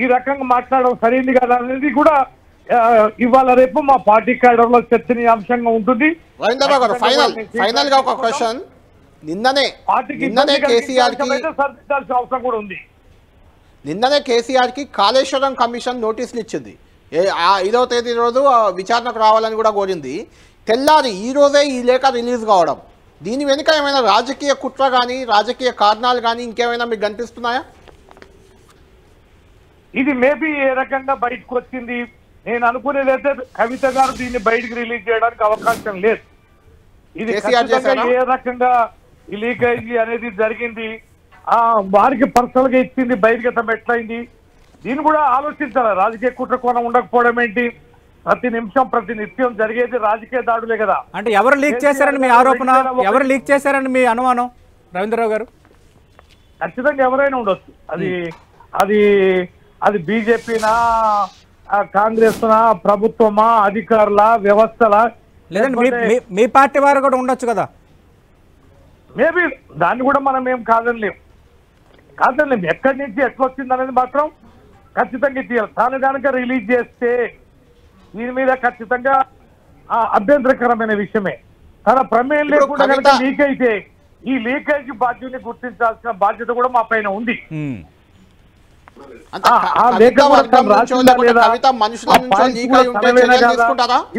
ఈ రకంగా మాట్లాడడం సరైంది కదా అనేది కూడా ఇవాళ రేపు మా పార్టీ క్యాడర్ లో చర్చనీయాంశంగా ఉంటుంది. రవీంద్రరావు గారు, ఫైనల్ గా ఒక క్వశ్చన్. నిన్ననే కేసీఆర్ కి సరిదిద్దాల్సిన అవసరం కూడా ఉంది. నిన్ననే కేసీఆర్ కి కాళేశ్వరం కమిషన్ నోటీసులు ఇచ్చింది. 5వ తేదీ రోజు విచారణకు రావాలని కూడా కోరింది. తెల్లారి ఈ రోజే ఈ లేఖ రిలీజ్ కావడం, దీని వెనుక ఏమైనా రాజకీయ కుట్ర కానీ, రాజకీయ కారణాలు కానీ ఇంకేమైనా మీకు కనిపిస్తున్నాయా? ఇది మేబీ ఏ రకంగా బయటకు వచ్చింది, నేను అనుకునేది అయితే కవిత గారు దీన్ని బయటకు రిలీజ్ చేయడానికి అవకాశం లేదు. ఇది ఏ రకంగా ఈ లీకేజీ అనేది జరిగింది, వారికి పర్సనల్ గా ఇచ్చింది, బహిర్గతం ఎట్లయింది, దీన్ని కూడా ఆలోచించాలి. రాజకీయ కుట్ర కోణం ఉండకపోవడం ఏంటి? ప్రతి నిమిషం ప్రతి నిత్యం జరిగేది రాజకీయ దాడులే కదా. అంటే ఎవరు లీక్ చేశారని మీ ఆరోపణ, ఎవరు లీక్ చేశారని మీ అనుమానం రవీంద్రరావు గారు? ఖచ్చితంగా ఎవరైనా ఉండొచ్చు. అది అది బీజేపీనా, కాంగ్రెస్నా, ప్రభుత్వమా, అధికారుల, వ్యవస్థల, లేదంటే మీ పార్టీ వారు కూడా ఉండొచ్చు కదా. మేబీ దాన్ని కూడా మనం ఏం కాదనలేం. ఎక్కడి నుంచి ఎట్లా వచ్చింది అనేది మాత్రం ఖచ్చితంగా తీయాలి. దాని కనుక రిలీజ్ చేస్తే దీని మీద ఖచ్చితంగా అభ్యంతరకరమైన విషయమే. తన ప్రమేయం లేకుండా కనుక లీక్ అయితే ఈ లీకేజ్ బాధ్యుని గుర్తించాల్సిన బాధ్యత కూడా మా పైన ఉంది.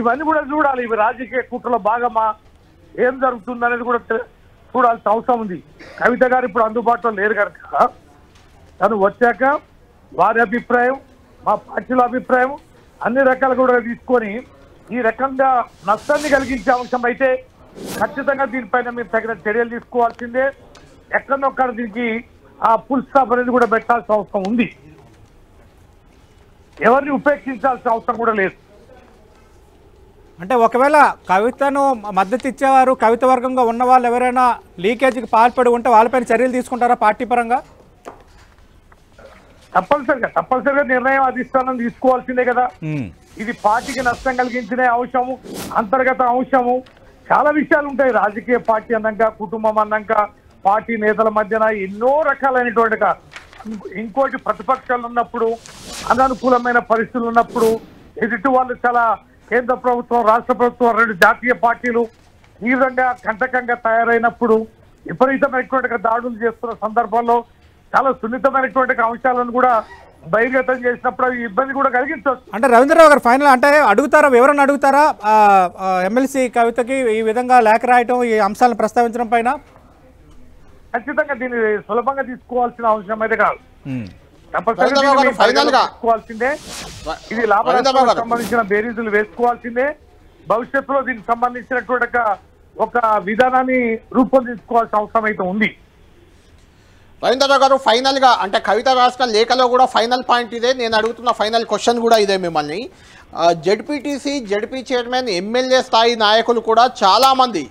ఇవన్నీ కూడా చూడాలి. ఇవి రాజకీయ కుట్రలో భాగమా, ఏం జరుగుతుంది అనేది కూడా చూడాల్సిన అవసరం ఉంది. కవిత గారు ఇప్పుడు అందుబాటులో లేరు కనుక తను వచ్చాక వారి అభిప్రాయం, మా పార్టీల అభిప్రాయం అన్ని రకాలు కూడా తీసుకొని ఈ రకంగా నష్టాన్ని కలిగించే అంశం అయితే ఖచ్చితంగా దీనిపైన మీరు తగిన చర్యలు తీసుకోవాల్సిందే. ఎక్కడొక్కడ దీనికి ఫుల్ స్టాప్ అనేది కూడా పెట్టాల్సిన అవసరం ఉంది. ఎవరిని ఉపేక్షించాల్సిన అవసరం కూడా లేదు. అంటే ఒకవేళ కవితను మద్దతు ఇచ్చేవారు కవిత వర్గంగా ఉన్న వాళ్ళు ఎవరైనా లీకేజీకి పాల్పడి ఉంటే వాళ్ళపైన చర్యలు తీసుకుంటారా పార్టీ పరంగా? తప్పనిసరిగా నిర్ణయం అధిష్టానం తీసుకోవాల్సిందే కదా. ఇది పార్టీకి నష్టం కలిగించిన అంశము, అంతర్గత అంశము, చాలా విషయాలు ఉంటాయి. రాజకీయ పార్టీ అన్నాక, కుటుంబం అన్నాక, పార్టీ నేతల మధ్యన ఎన్నో రకాలైనటువంటి, ఇంకోటి ప్రతిపక్షాలు ఉన్నప్పుడు, అననుకూలమైన పరిస్థితులు ఉన్నప్పుడు, ఎదుటి వాళ్ళు చాలా కేంద్ర ప్రభుత్వం, రాష్ట్ర ప్రభుత్వం, 2 జాతీయ పార్టీలు ఈ విధంగా కంటకంగా తయారైనప్పుడు, విపరీతమైనటువంటి దాడులు చేస్తున్న సందర్భంలో చాలా సున్నితమైనటువంటి అంశాలను కూడా బహిర్గతం చేసినప్పుడు అవి ఇబ్బంది కూడా కలిగించవచ్చు. అంటే రవీంద్రరావు గారు ఫైనల్ అంటే అడుగుతారా, వివరణ అడుగుతారా ఎమ్మెల్సీ కవితకి ఈ విధంగా లేఖ రాయటం, ఈ అంశాలను ప్రస్తావించడం పైన? ఖచ్చితంగా దీన్ని సులభంగా తీసుకోవాల్సిన అవసరం అయితే కాదు. తీసుకోవాల్సిందే. ఇది లాభాలకు సంబంధించిన బేరీజులు వేసుకోవాల్సిందే. భవిష్యత్తులో దీనికి సంబంధించినటువంటి ఒక విధానాన్ని రూపొందించుకోవాల్సిన అవసరం అయితే ఉంది. రవీంద్రరావు గారు, ఫైనల్ గా అంటే కవిత రాసిన లేఖలో కూడా ఫైనల్ పాయింట్ ఇదే. నేను అడుగుతున్న ఫైనల్ క్వశ్చన్ కూడా ఇదే మిమ్మల్ని. జెడ్పీటీసీ, జెడ్పీ చైర్మన్, ఎమ్మెల్యే స్థాయి నాయకులు కూడా చాలామంది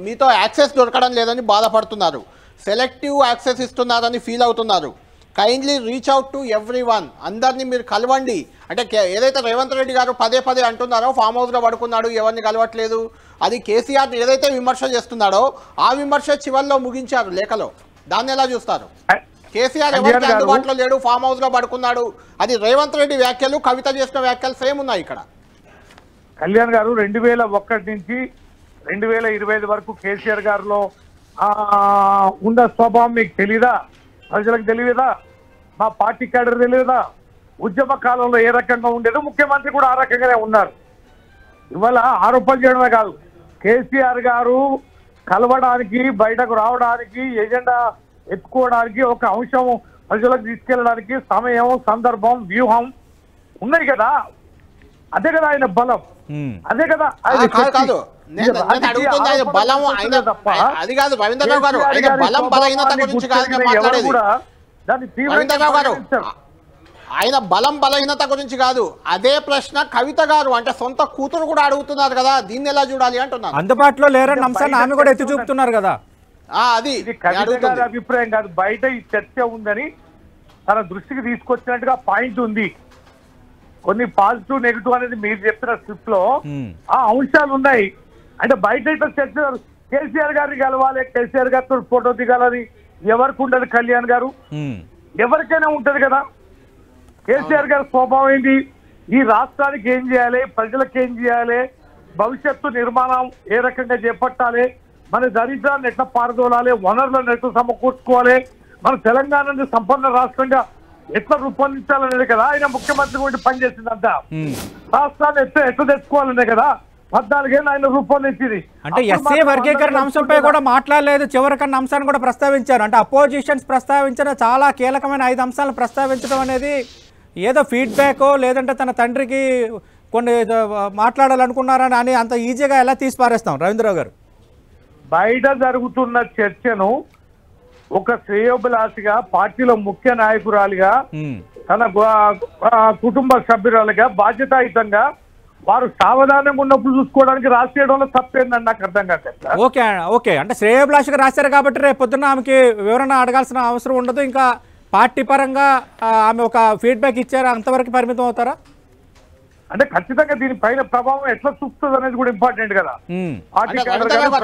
మీతో యాక్సెస్ దొరకడం లేదని బాధపడుతున్నారు. సెలెక్టివ్ యాక్సెస్ ఇస్తున్నారని ఫీల్ అవుతున్నారు. Kindly reach out to every one, అందరినీ మీరు కలవండి. అంటే ఏదైతే రేవంత్ రెడ్డి గారు పదే అంటున్నారో ఫామ్ హౌస్లో పడుకున్నాడు, ఎవరిని కలవట్లేదు, అది కేసీఆర్ ఏదైతే విమర్శ చేస్తున్నాడో ఆ విమర్శ చివరిలో ముగించారు లేఖలో. దాన్ని ఎలా చూస్తారు? కేసీఆర్ ఎవరికి అందుబాటులో లేడు, ఫామ్ హౌస్ లో పడుకున్నాడు, అది రేవంత్ రెడ్డి వ్యాఖ్యలు, కవిత చేసిన వ్యాఖ్యలు సేమ్ ఉన్నాయి ఇక్కడ. కళ్యాణ్ గారు 2001 నుంచి 2025 వరకు కేసీఆర్ గారిలో ఉన్న స్వభావం మీకు తెలియదా? ప్రజలకు తెలియదా? మా పార్టీ క్యాడర్ తెలియదా? ఉద్యమ కాలంలో ఏ రకంగా ఉండేదో ముఖ్యమంత్రి కూడా ఆ రకంగానే ఉన్నారు. ఇవాళ ఆరోపణ చేయడమే కాదు, కేసీఆర్ గారు కలవడానికి, బయటకు రావడానికి, ఎజెండా ఎత్తుకోవడానికి, ఒక అంశం ప్రజలకు తీసుకెళ్ళడానికి సమయం, సందర్భం, వ్యూహం ఉన్నాయి కదా. అదే కదా ఆయన బలం, అదే కదా ఆయన కాదు నేను అడుగుతుంది ఆయన బలం. అది కాదు రవీంద్రరావు గారు, ఆయన బలం బలహీనత గురించి కాదు మాట్లాడేది రవీంద్రరావు గారు. ఆయన బలం బలహీనత గురించి కాదు, అదే ప్రశ్న కవిత గారు అంటే సొంత కూతురు కూడా అడుగుతున్నారు కదా, దీన్ని ఎలా చూడాలి అంటున్నారు. అందుబాటులో లేరని అంశాన్ని ఆమె కూడా ఎత్తి చూపుతున్నారు కదా. అది కవిత గారి అభిప్రాయం కాదు, బయట ఈ చర్చ ఉందని తన దృష్టికి తీసుకొచ్చినట్టుగా పాయింట్ ఉంది. కొన్ని పాజిటివ్ నెగిటివ్ అనేది మీరు చెప్పిన స్క్రిప్ట్ లో ఆ అంశాలు ఉన్నాయి. అంటే బయట ఇట్లా చర్చ కేసీఆర్ గారిని కలవాలి, కేసీఆర్ గారితో ఫోటో దిగాలని ఎవరికి ఉండదు. కళ్యాణ్ గారు ఎవరికైనా ఉంటది కదా. కేసీఆర్ గారి స్వభావం ఏంటి? ఈ రాష్ట్రానికి ఏం చేయాలి, ప్రజలకు ఏం చేయాలి, భవిష్యత్తు నిర్మాణం ఏ రకంగా చేపట్టాలి, మన దరిద్రాన్ని ఎట్లా పారదోలాలి, వనరులను ఎట్లా సమకూర్చుకోవాలి, మన తెలంగాణని సంపన్న రాష్ట్రంగా ఎట్లా రూపొందించాలనేది కదా ఆయన ముఖ్యమంత్రి గురించి పనిచేసిందంతా. రాష్ట్రాన్ని ఎట్లా తెచ్చుకోవాలనే కదా 14 ఏళ్ళు ఆయన రూపొందించింది. అంటే ఎస్సీ వర్గీకరణ అంశంపై కూడా మాట్లాడలేదు, చివరికన్న అంశాన్ని కూడా ప్రస్తావించారు. అంటే అపోజిషన్స్ ప్రస్తావించిన చాలా కీలకమైన 5 అంశాలను ప్రస్తావించడం అనేది ఏదో ఫీడ్బ్యాకో లేదంటే తన తండ్రికి కొన్ని మాట్లాడాలనుకున్నారని అని అంత ఈజీగా ఎలా తీసి పారేస్తాం రవీంద్రరావు గారు? బయట జరుగుతున్న చర్చను ఒక శ్రేయోభిలాషిగా, పార్టీలో ముఖ్య నాయకురాలిగా, తన కుటుంబ సభ్యురాలుగా బాధ్యతాయుతంగా వారు సావధానంగా ఉన్నప్పుడు చూసుకోవడానికి రాసేయడంలో తప్పేందని నాకు అర్థం కాదు. ఓకే అంటే శ్రేయోభిలాషిగా రాశారు కాబట్టి రేపు పొద్దున్న ఆమెకి వివరణ అడగాల్సిన అవసరం ఉండదు. ఇంకా పార్టీ పరంగా ఆమె ఒక ఫీడ్బ్యాక్ ఇచ్చారు, అంతవరకు పరిమితం అవుతారా? అంటే ఖచ్చితంగా దీనిపైన ప్రభావం ఎట్లా చూపుతుంది అనేది కూడా ఇంపార్టెంట్ కదా. పార్టీ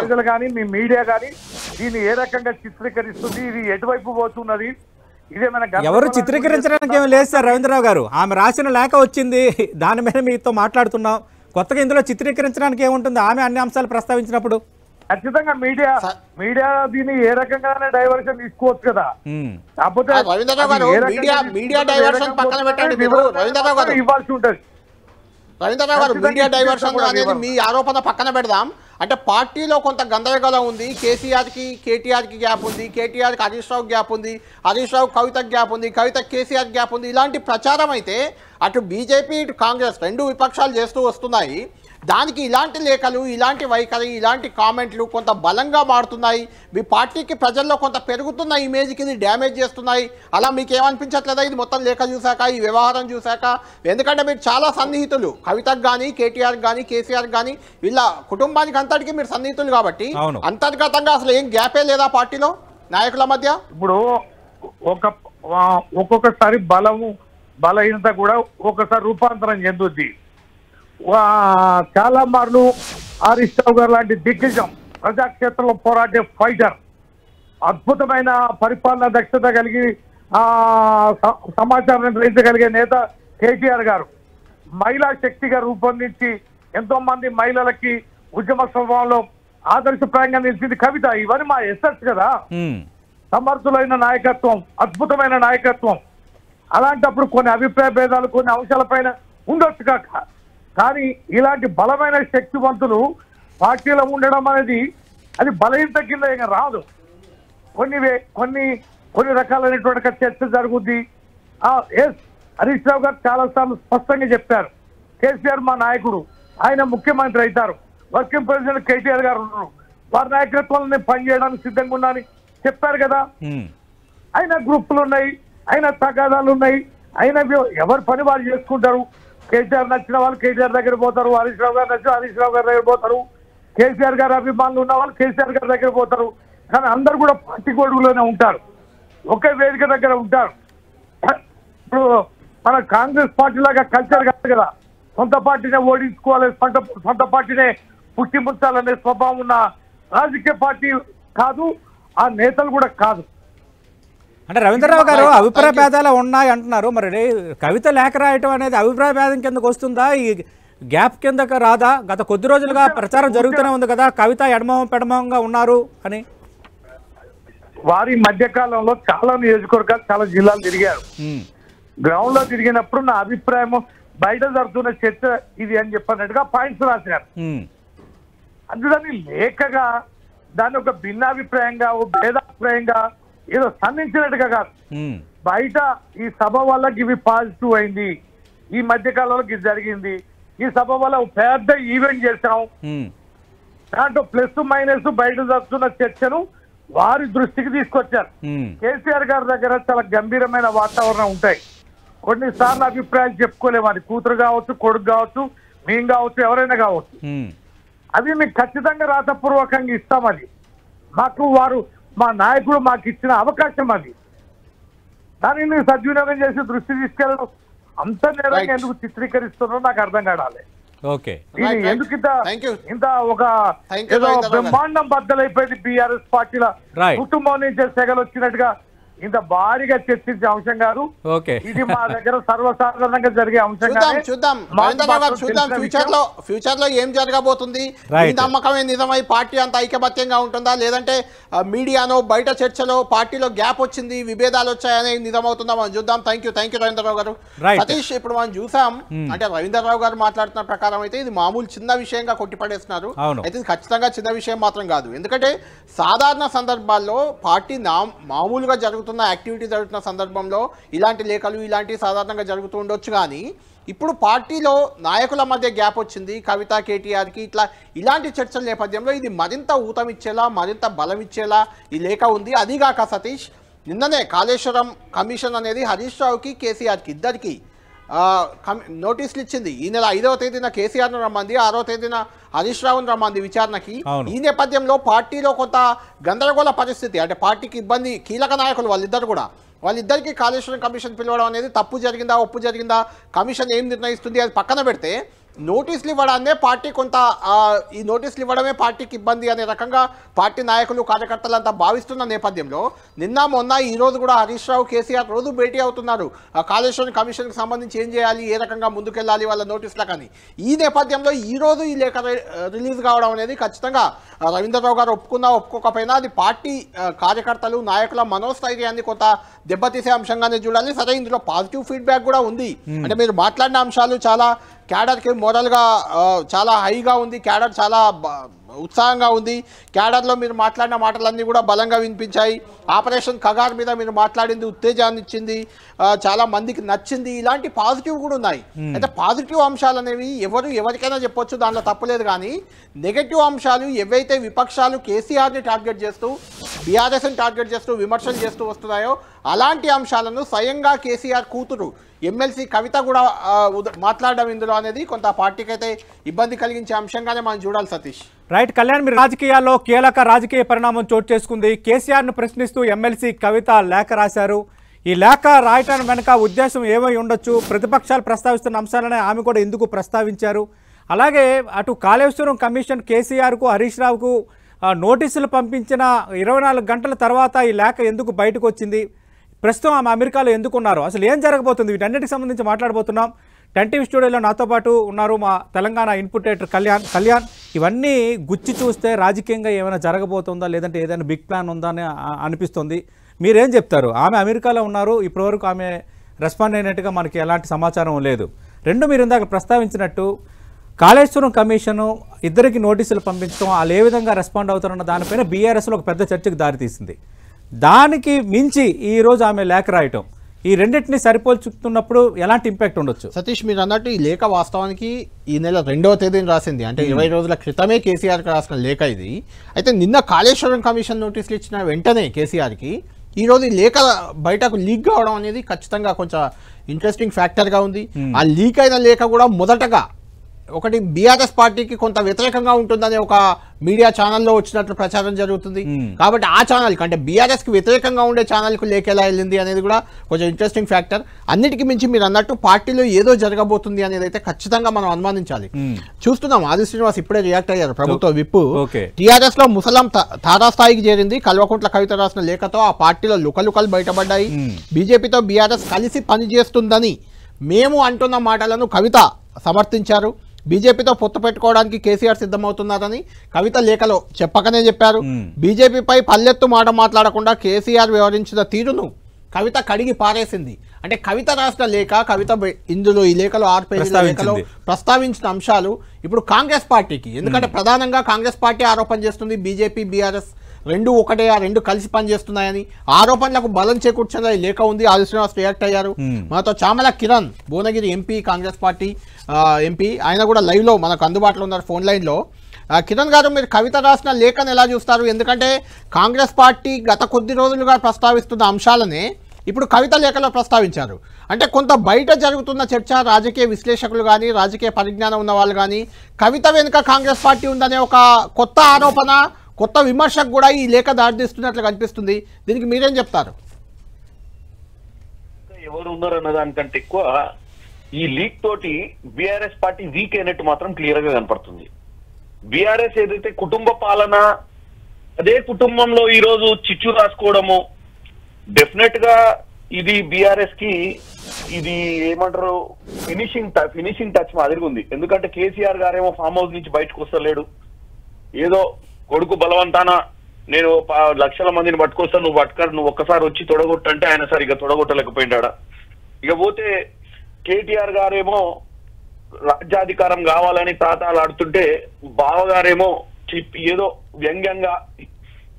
ప్రజలు కానీ మీ మీడియా కానీ దీన్ని ఏ రకంగా చిత్రీకరిస్తుంది, ఇది ఎటువైపు పోతున్నది, ఇదేమైనా ఎవరు చిత్రీకరించడానికి ఏమి లేదు సార్ రవీంద్రరావు గారు. ఆమె రాసిన లేఖ వచ్చింది, దాని మీద మీతో మాట్లాడుతున్నాం. కొత్తగా ఇందులో చిత్రీకరించడానికి ఏముంటుంది? ఆమె అన్ని అంశాలు ప్రస్తావించినప్పుడు ఖచ్చితంగా మీడియా దీన్ని ఏ రకంగానే డైవర్షన్ తీసుకోవచ్చు కదా. కాకపోతే ఇవ్వాల్సి ఉంటుంది. రవీంద్రరావు గారు, మీడియా డైవర్షన్ అనేది మీ ఆరోపణ పక్కన పెడదాం. అంటే పార్టీలో కొంత గందరగోళం ఉంది. కేసీఆర్కి కేటీఆర్కి గ్యాప్ ఉంది, కేటీఆర్కి హరీష్ రావు గ్యాప్ ఉంది, హరీష్ రావు కవితకి గ్యాప్ ఉంది, కవిత కేసీఆర్ గ్యాప్ ఉంది. ఇలాంటి ప్రచారం అయితే అటు బీజేపీ ఇటు కాంగ్రెస్ 2 విపక్షాలు చేస్తూ వస్తున్నాయి. దానికి ఇలాంటి లేఖలు, ఇలాంటి వైఖరి, ఇలాంటి కామెంట్లు కొంత బలంగా మారుతున్నాయి. మీ పార్టీకి ప్రజల్లో కొంత పెరుగుతున్న ఇమేజ్కి ఇది డ్యామేజ్ చేస్తున్నాయి. అలా మీకు ఏమనిపించట్లేదా ఇది మొత్తం లేఖ చూశాక, ఈ వ్యవహారం చూశాక? ఎందుకంటే మీరు చాలా సన్నిహితులు, కవితకు కానీ, కేటీఆర్ కానీ, కేసీఆర్ కానీ, వీళ్ళ కుటుంబానికి అంతటికి మీరు సన్నిహితులు కాబట్టి అంతర్గతంగా అసలు ఏం గ్యాపే లేదా పార్టీలో నాయకుల మధ్య? ఇప్పుడు ఒక్కొక్కసారి బలహీనత కూడా ఒక్కొక్కసారి రూపాంతరం చెందుద్ది. చాలా మార్లు హరీష్ రావు గారు లాంటి దిగ్గజం, ప్రజాక్షేత్రంలో పోరాడే ఫైటర్, అద్భుతమైన పరిపాలన దక్షత కలిగి సమాచారం గ్రహించగలిగే నేత కేటీఆర్ గారు మహిళా శక్తిగా రూపొందించి ఎంతో మంది మహిళలకి ఉద్యమ స్వభావంలో ఆదర్శప్రాయంగా నిలిచింది కవిత. ఇవన్నీ మా ఎస్ఎస్ కదా. సమర్థులైన నాయకత్వం, అద్భుతమైన నాయకత్వం. అలాంటప్పుడు కొన్ని అభిప్రాయ భేదాలు కొన్ని అంశాలపైన ఉండొచ్చు కాక, కానీ ఇలాంటి బలమైన శక్తివంతులు పార్టీలో ఉండడం అనేది అది బలహీనత కింద ఇంకా రాదు. కొన్ని రకాలైనటువంటి చర్చ జరుగుద్ది. ఎస్, హరీష్ రావు గారు చాలాసార్లు స్పష్టంగా చెప్పారు, కేసీఆర్ మా నాయకుడు, ఆయన ముఖ్యమంత్రి అవుతారు, వర్కింగ్ ప్రెసిడెంట్ కేటీఆర్ గారు ఉన్నారు, వారి నాయకత్వంలో నేను పనిచేయడానికి సిద్ధంగా ఉన్నా అని చెప్పారు కదా. ఆయన గ్రూపులు ఉన్నాయి, ఆయన తగాదాలు ఉన్నాయి, ఆయన ఎవరి పని వాళ్ళు చేసుకుంటారు. కేసీఆర్ నచ్చిన వాళ్ళు కేసీఆర్ దగ్గర పోతారు, హరీష్ రావు గారు నచ్చిన హరీష్ రావు గారి దగ్గర పోతారు, కేసీఆర్ గారి అభిమానులు ఉన్న వాళ్ళు కేసీఆర్ గారి దగ్గర పోతారు. కానీ అందరు కూడా పార్టీ గొడుగులోనే ఉంటారు, ఒకే వేదిక దగ్గర ఉంటారు. ఇప్పుడు మన కాంగ్రెస్ పార్టీ లాగా కల్చర్ కాదు కదా, సొంత పార్టీనే ఓడించుకోవాలి, సొంత పార్టీనే పుట్టిముంచాలనే స్వభావం ఉన్న రాజకీయ పార్టీ కాదు, ఆ నేతలు కూడా కాదు. అంటే రవీంద్రరావు గారు అభిప్రాయ భేదాలు ఉన్నాయి అంటున్నారు. మరి కవిత లేఖ రాయటం అనేది అభిప్రాయ భేదం కిందకు వస్తుందా, ఈ గ్యాప్ కిందకు రాదా? గత కొద్ది రోజులుగా ప్రచారం జరుగుతూనే ఉంది కదా, కవిత ఎడమొహం పెడమొహంగా ఉన్నారు అని. వారి మధ్య కాలంలో చాలా నియోజకవర్గాలు చాలా జిల్లాలు తిరిగారు. గ్రౌండ్ లో తిరిగినప్పుడు నా అభిప్రాయం బయట జరుగుతున్న చర్చ ఇది అని చెప్పినట్టుగా పాయింట్స్ రాశారు. అందుకని లేఖగా దాన్ని ఒక భిన్నాభిప్రాయంగా భేదాభిప్రాయంగా ఏదో సంధించినట్టుగా కాదు. బయట ఈ సభ వల్ల ఇవి పాజిటివ్ అయింది, ఈ మధ్య కాలంలో ఇది జరిగింది, ఈ సభ వల్ల పెద్ద ఈవెంట్ చేశాం, దాంట్లో ప్లస్ మైనస్ బయట జరుగుతున్న చర్చను వారి దృష్టికి తీసుకొచ్చారు. కేసీఆర్ గారి దగ్గర చాలా గంభీరమైన వాతావరణం ఉంటాయి. కొన్నిసార్లు అభిప్రాయాలు చెప్పుకోలేము, అది కూతురు కావచ్చు, కొడుకు కావచ్చు, మేము కావచ్చు, ఎవరైనా కావచ్చు. అది మీకు ఖచ్చితంగా రాతపూర్వకంగా ఇస్తాం. అది మాకు వారు మా నాయకుడు మాకు ఇచ్చిన అవకాశం. అది దానిని సద్వినియోగం చేసి దృష్టి తీసుకెళ్ళడం అంత నేరంగా ఎందుకు చిత్రీకరిస్తున్నారో నాకు అర్థం కావాలి. ఎందుకు ఇంత ఒక ఏదో బ్రహ్మాండం బద్దలైపోయింది బీఆర్ఎస్ పార్టీల కుటుంబం నుంచి సెగలు వచ్చినట్టుగా ఇంత భారీగా చర్చించే అంశం కాదు. ఇది మా దగ్గర సర్వసాధారణంగా జరిగే అంశం. చూద్దాం ఫ్యూచర్ లో ఏం జరగబోతుంది, ఈ నమ్మకమే నిజమై పార్టీ అంతా ఐకమత్యంగా ఉంటుందా, లేదంటే మీడియాలో బయట చర్చలో పార్టీలో గ్యాప్ వచ్చింది, విభేదాలు వచ్చాయని నిజమవుతుందా మనం చూద్దాం. థ్యాంక్ యూ రవీంద్రరావు గారు. సతీష్, ఇప్పుడు మనం చూసాం అంటే రవీంద్రరావు గారు మాట్లాడుతున్న ప్రకారం అయితే ఇది మామూలు చిన్న విషయంగా కొట్టిపడేస్తున్నారు. అయితే ఇది ఖచ్చితంగా చిన్న విషయం మాత్రం కాదు. ఎందుకంటే సాధారణ సందర్భాల్లో పార్టీ మామూలుగా జరుగుతున్న యాక్టివిటీ జరుగుతున్న సందర్భంలో ఇలాంటి లేఖలు ఇలాంటివి సాధారణంగా జరుగుతూ ఉండొచ్చు. కానీ ఇప్పుడు పార్టీలో నాయకుల మధ్య గ్యాప్ వచ్చింది, కవిత కేటీఆర్కి ఇలాంటి చర్చల నేపథ్యంలో ఇది మరింత ఊతమిచ్చేలా మరింత బలం ఇచ్చేలా ఈ లేఖ ఉంది. అదిగాక సతీష్, నిన్ననే కాళేశ్వరం కమిషన్ అనేది హరీష్ రావుకి కేసీఆర్కి ఇద్దరికి నోటీసులు ఇచ్చింది. ఈ నెల 5వ తేదీన కేసీఆర్ను రమ్మంది, 6వ తేదీన హరీష్ రావును రమ్మంది విచారణకి. ఈ నేపథ్యంలో పార్టీలో కొంత గందరగోళ పరిస్థితి, అంటే పార్టీకి ఇబ్బంది. కీలక నాయకులు వాళ్ళిద్దరికి కాళేశ్వరం కమిషన్ పిలవడం అనేది తప్పు జరిగిందా ఒప్పు జరిగిందా, కమిషన్ ఏం నిర్ణయిస్తుంది అది పక్కన పెడితే నోటీసులు ఇవ్వడాన్నే పార్టీ కొంత ఈ నోటీసులు ఇవ్వడమే పార్టీకి ఇబ్బంది అనే రకంగా పార్టీ నాయకులు కార్యకర్తలంతా భావిస్తున్న నేపథ్యంలో నిన్న మొన్న ఈ రోజు కూడా హరీష్ రావు కేసీఆర్ రోజు భేటీ అవుతున్నారు. కాళేశ్వరం కమిషన్కి సంబంధించి ఏం చేయాలి, ఏ రకంగా ముందుకెళ్ళాలి వాళ్ళ నోటీసుల కానీ. ఈ నేపథ్యంలో ఈ రోజు ఈ లేఖ రిలీజ్ కావడం అనేది ఖచ్చితంగా రవీంద్రరావు గారు ఒప్పుకున్నా ఒప్పుకోకపోయినా అది పార్టీ కార్యకర్తలు నాయకుల మనోస్థైర్యాన్ని కొంత దెబ్బతీసే అంశంగానే చూడాలి. సరే, ఇందులో పాజిటివ్ ఫీడ్బ్యాక్ కూడా ఉంది. అంటే మీరు మాట్లాడిన అంశాలు చాలా క్యాడర్కి మోరల్గా చాలా హైగా ఉంది, క్యాడర్ చాలా ఉత్సాహంగా ఉంది. క్యాడర్లో మీరు మాట్లాడిన మాటలన్నీ కూడా బలంగా వినిపించాయి. ఆపరేషన్ కగార్ మీద మీరు మాట్లాడింది ఉత్తేజాన్ని ఇచ్చింది, చాలా మందికి నచ్చింది. ఇలాంటి పాజిటివ్ కూడా ఉన్నాయి. అయితే పాజిటివ్ అంశాలు అనేవి ఎవరికైనా చెప్పొచ్చు, దాంట్లో తప్పులేదు. కానీ నెగటివ్ అంశాలు ఏవైతే విపక్షాలు కేసీఆర్ని టార్గెట్ చేస్తూ బీఆర్ఎస్ని టార్గెట్ చేస్తూ విమర్శలు చేస్తూ వస్తున్నాయో అలాంటి అంశాలను స్వయంగా కేసీఆర్ కూతురు ఎమ్మెల్సీ కవిత కూడా మాట్లాడడం ఇందులో అనేది కొంత పార్టీకి అయితే ఇబ్బంది కలిగించే అంశంగానే మనం చూడాలి. సతీష్, రైట్. కళ్యాణ్, మీరు రాజకీయాల్లో కీలక రాజకీయ పరిణామం చోటు చేసుకుంది. కేసీఆర్ను ప్రశ్నిస్తూ ఎమ్మెల్సీ కవిత లేఖ రాశారు. ఈ లేఖ రాయటానికి వెనక ఉద్దేశం ఏమై ఉండొచ్చు? ప్రతిపక్షాలు ప్రస్తావిస్తున్న అంశాలనే ఆమె కూడా ఎందుకు ప్రస్తావించారు? అలాగే అటు కాళేశ్వరం కమిషన్ కేసీఆర్కు హరీష్ రావుకు నోటీసులు పంపించిన 24 గంటల తర్వాత ఈ లేఖ ఎందుకు బయటకు వచ్చింది? ప్రస్తుతం ఆమె అమెరికాలో ఎందుకున్నారు? అసలు ఏం జరగబోతుంది? వీటన్నిటికి సంబంధించి మాట్లాడబోతున్నాం. 10TV స్టూడియోలో నాతో పాటు ఉన్నారు మా తెలంగాణ ఇన్పుట్ ఎడిటర్ కళ్యాణ్. ఇవన్నీ గుచ్చి చూస్తే రాజకీయంగా ఏమైనా జరగబోతుందా, లేదంటే ఏదైనా బిగ్ ప్లాన్ ఉందా అని అనిపిస్తుంది. మీరేం చెప్తారు? ఆమె అమెరికాలో ఉన్నారు, ఇప్పటివరకు ఆమె రెస్పాండ్ అయినట్టుగా మనకి ఎలాంటి సమాచారం లేదు. రెండు, మీరు ఇందాక ప్రస్తావించినట్టు కాళేశ్వరం కమిషను ఇద్దరికి నోటీసులు పంపించడం, వాళ్ళు ఏ విధంగా రెస్పాండ్ అవుతారన్న దానిపైన బీఆర్ఎస్లో ఒక పెద్ద చర్చకు దారితీసింది. దానికి మించి ఈరోజు ఆమె లేఖ రాయటం, ఈ రెండింటిని సరిపోల్చుతున్నప్పుడు ఎలాంటి ఇంపాక్ట్ ఉండొచ్చు? సతీష్, మీరు అన్నట్టు ఈ లేఖ వాస్తవానికి ఈ నెల 2వ తేదీని రాసింది. అంటే 20 రోజుల క్రితమే కేసీఆర్కి రాసిన లేఖ ఇది. అయితే నిన్న కాళేశ్వరం కమిషన్ నోటీసులు ఇచ్చిన వెంటనే కేసీఆర్కి ఈరోజు ఈ లేఖ బయటకు లీక్ కావడం అనేది ఖచ్చితంగా కొంచెం ఇంట్రెస్టింగ్ ఫ్యాక్టర్గా ఉంది. ఆ లీక్ అయిన లేఖ కూడా మొదటగా ఒకటి బీఆర్ఎస్ పార్టీకి కొంత వ్యతిరేకంగా ఉంటుందని ఒక మీడియా ఛానల్లో వచ్చినట్లు ప్రచారం జరుగుతుంది. కాబట్టి ఆ ఛానల్కి, అంటే బీఆర్ఎస్కి వ్యతిరేకంగా ఉండే ఛానల్కు లేఖ ఎలా వెళ్ళింది అనేది కూడా కొంచెం ఇంట్రెస్టింగ్ ఫ్యాక్టర్. అన్నిటికీ మించి మీరు అన్నట్టు పార్టీలో ఏదో జరగబోతుంది అనేది అయితే ఖచ్చితంగా మనం అనుమానించాలి. చూస్తున్నాం, ఆది శ్రీనివాస్ ఇప్పుడే రియాక్ట్ అయ్యారు. ప్రభుత్వ విప్పు టీఆర్ఎస్ లో ముసలాం తారాస్థాయికి చేరింది. కల్వకుంట్ల కవిత రాసిన లేఖతో ఆ పార్టీలో లుకలుకలు బయటపడ్డాయి. బీజేపీతో బీఆర్ఎస్ కలిసి పనిచేస్తుందని మేము అంటున్న మాటలను కవిత సమర్థించారు. బీజేపీతో పొత్తు పెట్టుకోవడానికి కేసీఆర్ సిద్ధమవుతున్నారని కవిత లేఖలో చెప్పకనే చెప్పారు. బీజేపీపై పల్లెత్తు మాట మాట్లాడకుండా కేసీఆర్ వ్యవహరించిన తీరును కవిత కడిగి పారేసింది. అంటే కవిత రాసిన లేఖ, కవిత ఇందులో ఈ లేఖలో 6 పేజీల లేఖలో ప్రస్తావించిన అంశాలు ఇప్పుడు కాంగ్రెస్ పార్టీకి, ఎందుకంటే ప్రధానంగా కాంగ్రెస్ పార్టీ ఆరోపణ చేస్తుంది బీజేపీ బీఆర్ఎస్ రెండు ఒకటే, ఆ రెండు కలిసి పనిచేస్తున్నాయని. ఆరోపణలకు బలం చేకూర్చేలా ఈ లేఖ ఉంది. ఆది శ్రీనివాస్ రియాక్ట్ అయ్యారు. మనతో Chamala Kiran, Bhuvanagiri MP, Congress party MP, ఆయన కూడా లైవ్లో మనకు అందుబాటులో ఉన్నారు ఫోన్ లైన్లో. కిరణ్ గారు, మీరు కవిత రాసిన లేఖను ఎలా చూస్తారు? ఎందుకంటే కాంగ్రెస్ పార్టీ గత కొద్ది రోజులుగా ప్రస్తావిస్తున్న అంశాలనే ఇప్పుడు కవిత లేఖలో ప్రస్తావించారు. అంటే కొంత బయట జరుగుతున్న చర్చ, రాజకీయ విశ్లేషకులు కానీ, రాజకీయ పరిజ్ఞానం ఉన్న వాళ్ళు కానీ, కవిత వెనుక కాంగ్రెస్ పార్టీ ఉందనే ఒక కొత్త ఆరోపణ, కొత్త విమర్శకు కూడా ఈ లేఖ దారితీస్తున్నట్లు కనిపిస్తుంది. దీనికి మీరేం చెప్తారు? ఎవరు ఉన్నారు అన్న దానికంటే ఎక్కువ ఈ లీక్ తోటి బీఆర్ఎస్ పార్టీ వీక్ అయినట్టు మాత్రం క్లియర్ గా కనపడుతుంది. బీఆర్ఎస్ ఏదైతే కుటుంబ పాలన, అదే కుటుంబంలో ఈ రోజు చిచ్చు రాసుకోవడము, డెఫినెట్ గా ఇది బీఆర్ఎస్ కి ఇది ఏమంటారు ఫినిషింగ్ టచ్ మాదిరిగా ఉంది. ఎందుకంటే కేసీఆర్ గారేమో ఫామ్ హౌస్ నుంచి బయటకు వస్తలేడు. ఏదో కొడుకు బలవంతాన నేను లక్షల మందిని పట్టుకొస్తాను, నువ్వు ఒక్కసారి వచ్చి తొడగొట్టంటే ఆయన సరిగ్గా తొడగొట్టలేకపోయినాడా. ఇక పోతే కేటీఆర్ గారేమో రాజ్యాధికారం కావాలని తాతాలాడుతుంటే బావగారేమో ఏదో వ్యంగ్యంగా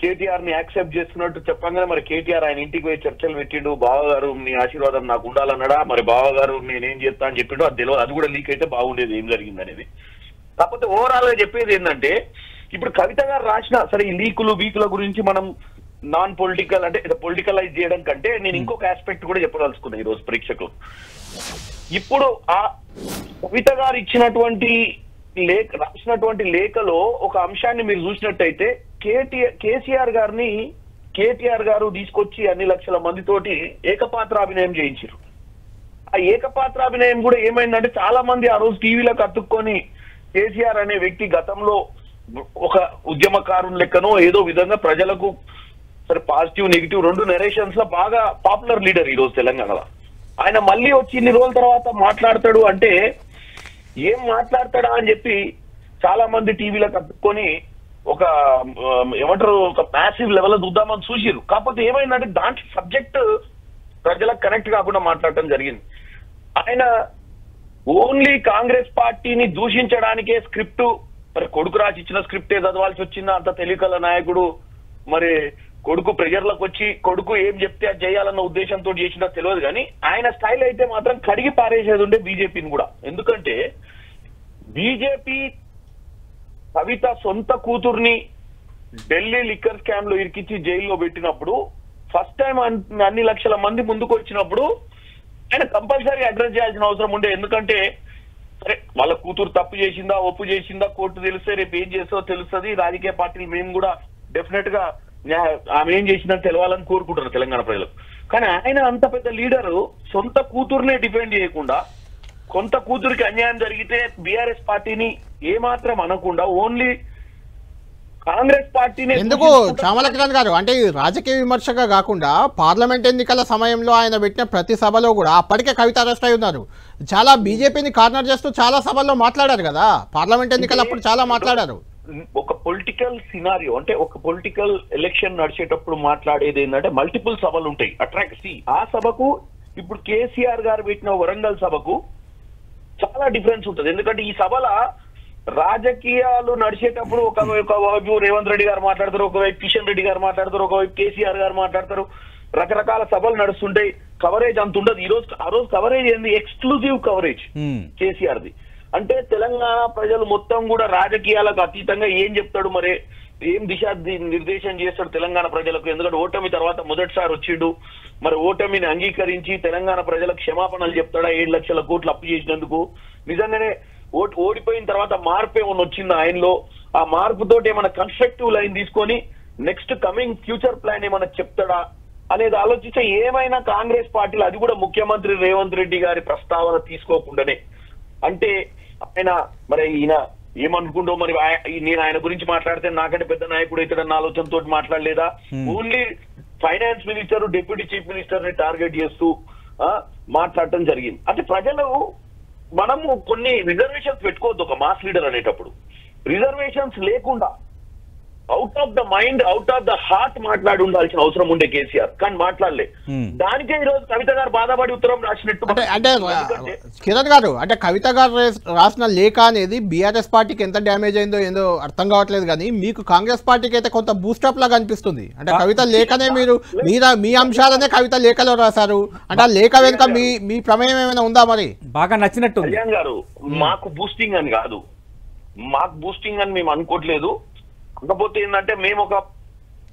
కేటీఆర్ ని యాక్సెప్ట్ చేస్తున్నట్టు చెప్పంగానే మరి కేటీఆర్ ఆయన ఇంటికి పోయి చర్చలు పెట్టిండు. బావగారు నీ ఆశీర్వాదం నాకు ఉండాలన్నాడా, మరి బావగారు నేనేం చేస్తా అని చెప్పిండు. అది తెలియదు, అది కూడా లీక్ అయితే బాగుండేది ఏం జరిగింది అనేది. కాకపోతే ఓవరాల్ గా చెప్పేది ఏంటంటే, ఇప్పుడు కవిత గారు రాసిన సరే ఈ లీకులు వీకుల గురించి మనం నాన్ పొలిటికల్ అంటే పొలిటికలైజ్ చేయడం కంటే నేను ఇంకొక ఆస్పెక్ట్ కూడా చెప్పదలుచుకున్నా ఈ రోజు ప్రేక్షకులు. ఇప్పుడు ఆ కవిత గారు ఇచ్చినటువంటి రాసినటువంటి లేఖలో ఒక అంశాన్ని మీరు చూసినట్టయితే కేసీఆర్ గారు తీసుకొచ్చి అన్ని లక్షల మందితోటి ఏకపాత్రాభినయం చేయించారు. ఆ ఏకపాత్రాభినయం కూడా ఏమైందంటే చాలా మంది ఆ రోజు టీవీలకు అతుక్కొని కేసీఆర్ అనే వ్యక్తి గతంలో ఒక ఉద్యమకారుని లెక్కనో ఏదో విధంగా ప్రజలకు సరే పాజిటివ్ నెగిటివ్ రెండు నెరేషన్స్ లో బాగా పాపులర్ లీడర్ ఈ రోజు తెలంగాణలో. ఆయన మళ్ళీ వచ్చి ఇన్ని రోజుల తర్వాత మాట్లాడతాడు అంటే ఏం మాట్లాడతాడా అని చెప్పి చాలా మంది టీవీలకు అతుక్కొని ఒక ఏమంటారు ఒక మ్యాసివ్ లెవెల్ చూద్దామని చూసిరు. కాకపోతే ఏమైందంటే దాంట్లో సబ్జెక్ట్ ప్రజలకు కనెక్ట్ కాకుండా మాట్లాడటం జరిగింది. ఆయన ఓన్లీ కాంగ్రెస్ పార్టీని దూషించడానికే స్క్రిప్ట్, మరి కొడుకు రాసి ఇచ్చిన స్క్రిప్టే చదవాల్సి వచ్చిందా? అంత తెలియకల నాయకుడు మరి కొడుకు ప్రెజర్లకు వచ్చి కొడుకు ఏం చెప్తే అది చేయాలన్న ఉద్దేశంతో చేసినా తెలియదు. కానీ ఆయన స్టైల్ అయితే మాత్రం కడిగి పారేసేది ఉండే బీజేపీని కూడా. ఎందుకంటే బీజేపీ కవిత సొంత కూతుర్ని ఢిల్లీ లిక్కర్ స్కామ్ లో ఇరికిచ్చి జైల్లో పెట్టినప్పుడు ఫస్ట్ టైం అన్ని లక్షల మంది ముందుకు వచ్చినప్పుడు ఆయన కంపల్సరీ అడ్రస్ చేయాల్సిన అవసరం ఉండే. ఎందుకంటే సరే వాళ్ళ కూతురు తప్పు చేసిందా ఒప్పు చేసిందా కోర్టు తెలిస్తే రేపు ఏం చేస్తో తెలుస్తుంది. రాజకీయ పార్టీలు మేము కూడా డెఫినెట్ గా ఆమె ఏం చేసిందని తెలవాలని కోరుకుంటున్నారు తెలంగాణ ప్రజలకు. కానీ ఆయన అంత పెద్ద లీడరు సొంత కూతురునే డిఫెండ్ చేయకుండా, కొంత కూతురికి అన్యాయం జరిగితే బీఆర్ఎస్ పార్టీని ఏమాత్రం అనకుండా ఓన్లీ కాంగ్రెస్ పార్టీని ఎందుకు చామల కిరణ్ గారు అంటే రాజకీయ విమర్శగా కాకుండా పార్లమెంట్ ఎన్నికల సమయంలో ఆయన పెట్టిన ప్రతి సభలో కూడా అప్పటికే కవిత అరెస్ట్ అయి ఉన్నారు. చాలా బీజేపీని కార్నర్ చేస్తూ చాలా సభల్లో మాట్లాడారు కదా. పార్లమెంట్ ఎన్నికలప్పుడు చాలా మాట్లాడారు. ఒక పొలిటికల్ సినారియో అంటే ఒక పొలిటికల్ ఎలక్షన్ నడిచేటప్పుడు మాట్లాడేది ఏంటంటే మల్టిపుల్ సభలు ఉంటాయి. అట్రాక్ట్ ఆ సభకు ఇప్పుడు కేసీఆర్ గారు పెట్టిన వరంగల్ సభకు చాలా డిఫరెన్స్ ఉంటుంది. ఎందుకంటే ఈ సభల రాజకీయాలు నడిచేటప్పుడు ఒకవైపు రేవంత్ రెడ్డి గారు మాట్లాడతారు, ఒకవైపు కిషన్ రెడ్డి గారు మాట్లాడతారు, ఒకవైపు కేసీఆర్ గారు మాట్లాడతారు. రకరకాల సభలు నడుస్తుంటాయి. కవరేజ్ అంత ఉండదు. ఆ రోజు కవరేజ్ ఏంది? ఎక్స్క్లూజివ్ కవరేజ్ కేసీఆర్ది. అంటే తెలంగాణ ప్రజలు మొత్తం కూడా రాజకీయాలకు అతీతంగా ఏం చెప్తాడు, మరి ఏం దిశా నిర్దేశం చేస్తాడు తెలంగాణ ప్రజలకు. ఎందుకంటే ఓటమి తర్వాత మొదటిసారి వచ్చిండు. మరి ఓటమిని అంగీకరించి తెలంగాణ ప్రజలకు క్షమాపణలు చెప్తాడా? 7 లక్షల కోట్లు అప్పు చేసినందుకు. నిజంగానే ఓడిపోయిన తర్వాత మార్పు ఏమైనా వచ్చిందా ఆయనలో? ఆ మార్పుతోటి ఏమైనా కన్స్ట్రక్టివ్ లైన్ తీసుకొని నెక్స్ట్ కమింగ్ ఫ్యూచర్ ప్లాన్ ఏమైనా చెప్తాడా అనేది ఆలోచిస్తే ఏమైనా కాంగ్రెస్ పార్టీలు, అది కూడా ముఖ్యమంత్రి రేవంత్ రెడ్డి గారి ప్రస్తావన తీసుకోకుండానే, అంటే ఆయన మరి ఈయన ఏమనుకుంటో మరి నేను ఆయన గురించి మాట్లాడితే నాకంటే పెద్ద నాయకుడు అవుతాడన్న ఆలోచనతో మాట్లాడలేదా? Only finance minister, deputy chief minister ని టార్గెట్ చేస్తూ మాట్లాడటం జరిగింది. అంటే ప్రజలు మనము కొన్ని రిజర్వేషన్స్ పెట్టుకోవద్దు ఒక మాస్ లీడర్ అనేటప్పుడు. రిజర్వేషన్స్ లేకుండా out of the mind, out of the heart మాట్లాడి ఉండాల్సిన అవసరం ఉండే కేసీఆర్, కానీ మాట్లాడలే. దానికే ఈ రోజు కవిత గారు బాధపడి ఉత్తరం రాసినట్టు. అంటే కిరణ్ గారు, అంటే కవిత గారు రాసిన లేఖ అనేది బీఆర్ఎస్ పార్టీకి ఎంత డ్యామేజ్ అయిందో ఏందో అర్థం కావట్లేదు, కానీ మీకు కాంగ్రెస్ పార్టీకి అయితే కొంత బూస్టప్ లాగా అనిపిస్తుంది. అంటే కవిత లేఖనే మీ అంశాలనే కవిత లేఖలో రాశారు అంటే ఆ లేఖ వెనుక మీ ప్రమేయం ఏమైనా ఉందా? మరి బాగా నచ్చినట్టు కళ్యాణ్ గారు, మాకు బూస్టింగ్ అని కాదు, మాకు బూస్టింగ్ అని మేము అనుకోవట్లేదు. కాకపోతే ఏంటంటే మేము ఒక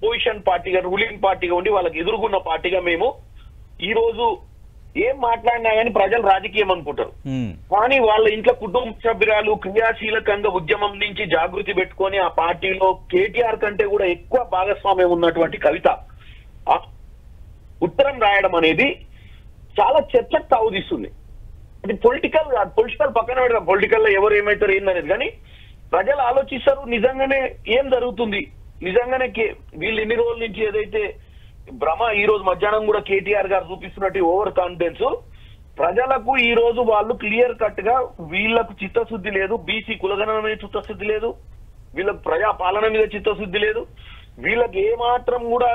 పొజిషన్ పార్టీగా, రూలింగ్ పార్టీగా ఉండి వాళ్ళకి ఎదుర్కొన్న పార్టీగా మేము ఈ రోజు ఏం మాట్లాడినా కానీ ప్రజలు రాజకీయం అనుకుంటారు. కానీ వాళ్ళ ఇంట్లో కుటుంబ సభ్యురాలు క్రియాశీలకంగా ఉద్యమం నుంచి జాగృతి పెట్టుకొని ఆ పార్టీలో కేటీఆర్ కంటే కూడా ఎక్కువ భాగస్వామ్యం ఉన్నటువంటి కవిత ఉత్తరం రాయడం అనేది చాలా చర్చకు తావుతీస్తుంది. అది పొలిటికల్ పక్కన పెడతాం, పొలిటికల్ లో ఎవరు ఏమైతారు ఏందనేది, కానీ ప్రజలు ఆలోచిస్తారు నిజంగానే ఏం జరుగుతుంది, నిజంగానే వీళ్ళు ఎన్ని రోజుల నుంచి ఏదైతే భ్రమ ఈ రోజు మధ్యాహ్నం కూడా కేటీఆర్ గారు చూపిస్తున్నట్టు ఓవర్ కాన్ఫిడెన్స్ ప్రజలకు ఈ రోజు వాళ్ళు క్లియర్ కట్ గా వీళ్ళకు చిత్తశుద్ధి లేదు, బీసీ కులగణన మీద చిత్తశుద్ధి లేదు, వీళ్ళకు ప్రజా పాలన మీద చిత్తశుద్ధి లేదు, వీళ్ళకి ఏమాత్రం కూడా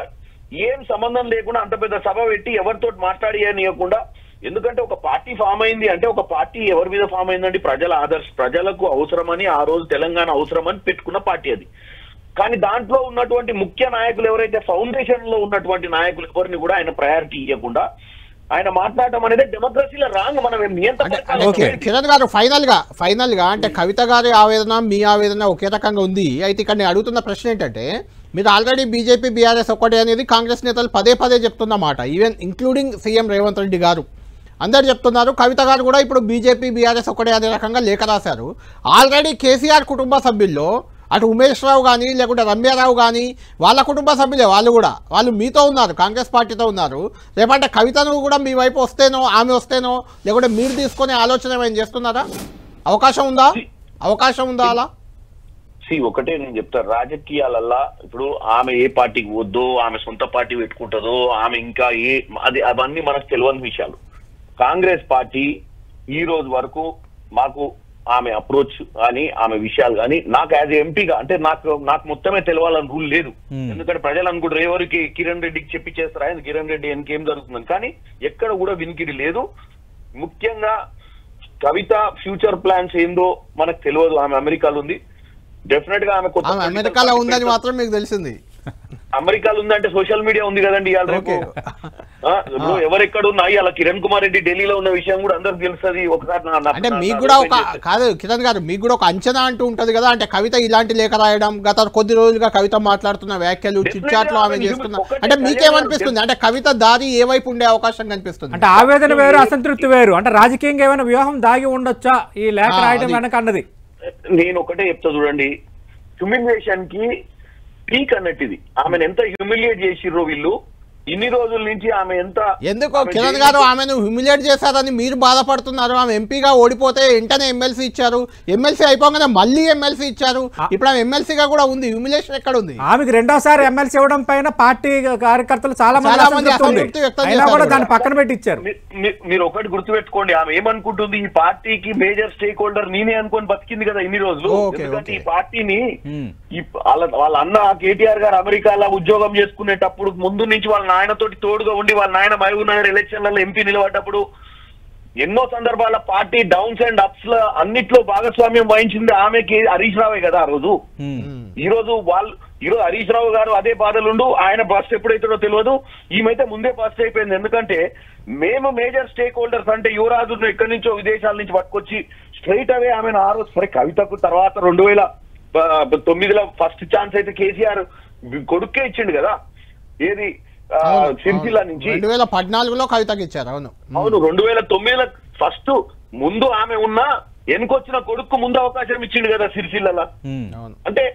ఏం సంబంధం లేకుండా అంత పెద్ద సభ పెట్టి ఎవరితో మాట్లాడియనియకుండా. ఎందుకంటే ఒక పార్టీ ఫామ్ అయింది అంటే ఒక పార్టీ ఎవరి మీద ఫామ్ అయిందండి? ప్రజలకు అవసరమని ఆ రోజు తెలంగాణ అవసరమని పెట్టుకున్న పార్టీ అది. కానీ దాంట్లో ఉన్నటువంటి ముఖ్య నాయకులు ఎవరైతే ఫౌండేషన్ లో ఉన్నటువంటి నాయకులు ఎవరిని కూడా ఆయన ప్రయారిటీ ఇవ్వకుండా ఆయన మాట్లాడటం అనేది డెమోక్రసీలో రాంగ్. మనం కిరణ్ గారు, ఫైనల్ గా అంటే కవిత గారి ఆవేదన మీ ఆవేదన ఒకే రకంగా ఉంది. అయితే ఇక్కడ నేను అడుగుతున్న ప్రశ్న ఏంటంటే, మీరు ఆల్రెడీ బీజేపీ బీఆర్ఎస్ ఒకటే అనేది కాంగ్రెస్ నేతలు పదే చెప్తున్నమాట, even including CM Revanth Reddy garu అందరు చెప్తున్నారు. కవిత గారు కూడా ఇప్పుడు బీజేపీ బీఆర్ఎస్ ఒకటే అనే రకంగా లేఖ రాశారు. ఆల్రెడీ కేసీఆర్ కుటుంబ సభ్యుల్లో అటు ఉమేష్ రావు కానీ లేకుంటే రమ్యారావు కానీ వాళ్ళ కుటుంబ సభ్యులే వాళ్ళు మీతో ఉన్నారు, కాంగ్రెస్ పార్టీతో ఉన్నారు. రేపంటే కవితను కూడా మీ వైపు వస్తేనో ఆమె వస్తేనో లేకుంటే మీరు తీసుకునే ఆలోచన ఏమైనా చేస్తున్నారా? అవకాశం ఉందా అలా? ఒకటే నేను చెప్తాను, రాజకీయాలల్లా ఇప్పుడు ఆమె ఏ పార్టీకి వద్దో, ఆమె సొంత పార్టీ పెట్టుకుంటుందో, ఆమె ఇంకా అవన్నీ మనకు తెలియని విషయాలు. కాంగ్రెస్ పార్టీ ఈ రోజు వరకు మాకు ఆమె అప్రోచ్ కానీ ఆమె విషయాలు కానీ నాకు యాజ్ ఎంపీగా అంటే నాకు మొత్తమే తెలవాలని రూల్ లేదు. ఎందుకంటే ప్రజలు అనుకుంటారు ఎవరికి కిరణ్ రెడ్డికి చెప్పి చేస్తారా, కిరణ్ రెడ్డి ఇంకేం జరుగుతుందని. కానీ ఎక్కడ కూడా వినికిడి లేదు. ముఖ్యంగా కవిత ఫ్యూచర్ ప్లాన్స్ ఏందో మనకు తెలియదు. ఆమె అమెరికాలో ఉంది, డెఫినెట్ గా ఆమె అమెరికాలో ఉందని మాత్రం మీకు తెలిసింది. అమెరికాలో ఉందంటే సోషల్ మీడియా ఉంది కదండి ఇవాళ రేపు. ఎవరెక్కడ ఉన్నాయి అలా కిరణ్ కుమార్ రెడ్డి ఢిల్లీలో ఉన్న విషయం కూడా అందరికి తెలుస్తుంది. ఒకసారి అంటే మీకు కూడా కాదు కిరణ్ గారు, మీకు కూడా ఒక అంచనా అంటూ ఉంటది కదా, అంటే కవిత ఇలాంటి లేఖ రాయడం, గత కొద్ది రోజులుగా కవిత మాట్లాడుతున్న వ్యాఖ్యలు, చిట్చాట్లు ఆమె చేస్తున్నా, అంటే మీకేమనిపిస్తుంది? అంటే కవిత దారి ఏ వైపు ఉండే అవకాశం కనిపిస్తుంది? అంటే ఆవేదన వేరు, అసంతృప్తి వేరు. అంటే రాజకీయంగా ఏమైనా వ్యూహం దాగి ఉండొచ్చా ఈ లేఖ రాయడం వెనక అన్నది? నేను ఒకటే చెప్తా చూడండి, హ్యూమిలియేషన్ కి పీక్ అన్నట్టు ఇది. ఆమెను ఎంత హ్యూమిలియేట్ చేసిర్రో వీళ్ళు ఇన్ని రోజుల నుంచి. ఆమె ఎందుకో కిరణ్ గారు ఆమెను హ్యూమిలియేట్ చేశారని మీరు బాధపడుతున్నారు. ఆమె ఎంపీగా ఓడిపోతే వెంటనే ఎమ్మెల్సీ ఇచ్చారు, ఎమ్మెల్సీ అయిపోగానే మళ్ళీ ఎమ్మెల్సీ ఇచ్చారు, ఇప్పుడు ఆమె ఎమ్మెల్సీగా కూడా ఉంది. హ్యూమిలియేషన్ ఎక్కడ ఉంది? ఆమెకు రెండోసారి ఎమ్మెల్సీ ఇవ్వడం పైన పార్టీ కార్యకర్తలు చాలా మంది దాన్ని పక్కన పెట్టి ఇచ్చారు. మీరు ఒకటి గుర్తుపెట్టుకోండి, ఆమె ఏమనుకుంటుంది, ఈ పార్టీకి మేజర్ స్టేక్ హోల్డర్ నేనే అనుకొని బతికింది కదా ఇన్ని రోజులు. ఎందుకంటే ఈ పార్టీని వాళ్ళ అన్న కేటీఆర్ గారు అమెరికాలో ఉద్యోగం చేసుకునేటప్పుడు ముందు నుంచి వాళ్ళ నాయనతోటి తోడుగా ఉండి వాళ్ళ నాయన మహబూబ్ నగర్ ఎలక్షన్లలో ఎంపీ నిలబడ్డప్పుడు ఎన్నో సందర్భాల పార్టీ డౌన్స్ అండ్ అప్స్ లో అన్నిట్లో భాగస్వామ్యం వహించింది ఆమెకి హరీష్ రావే కదా ఆ రోజు. ఈ రోజు హరీష్ రావు గారు అదే బాధలుండు, ఆయన బస్ట్ ఎప్పుడైతుందో తెలియదు, ఈమెతే ముందే బస్ట్ అయిపోయింది. ఎందుకంటే మేము మేజర్ స్టేక్ హోల్డర్స్ అంటే యువరాజు ఎక్కడి నుంచో విదేశాల నుంచి పట్టుకొచ్చి స్ట్రైట్ అవే ఆమెను ఆ రోజు సరే కవితకు తర్వాత 2009లో ఫస్ట్ ఛాన్స్ అయితే కేసీఆర్ కొడుకే ఇచ్చిండు కదా, ఏది సిరిసిల్ల నుంచి 2014లో కవితకి ఇచ్చారు. అవును 2009లో ఫస్ట్ ముందు ఆమె ఉన్నా వెనుకొచ్చిన కొడుకు ముందు అవకాశం ఇచ్చిండు కదా సిరిసిల్ల. అంటే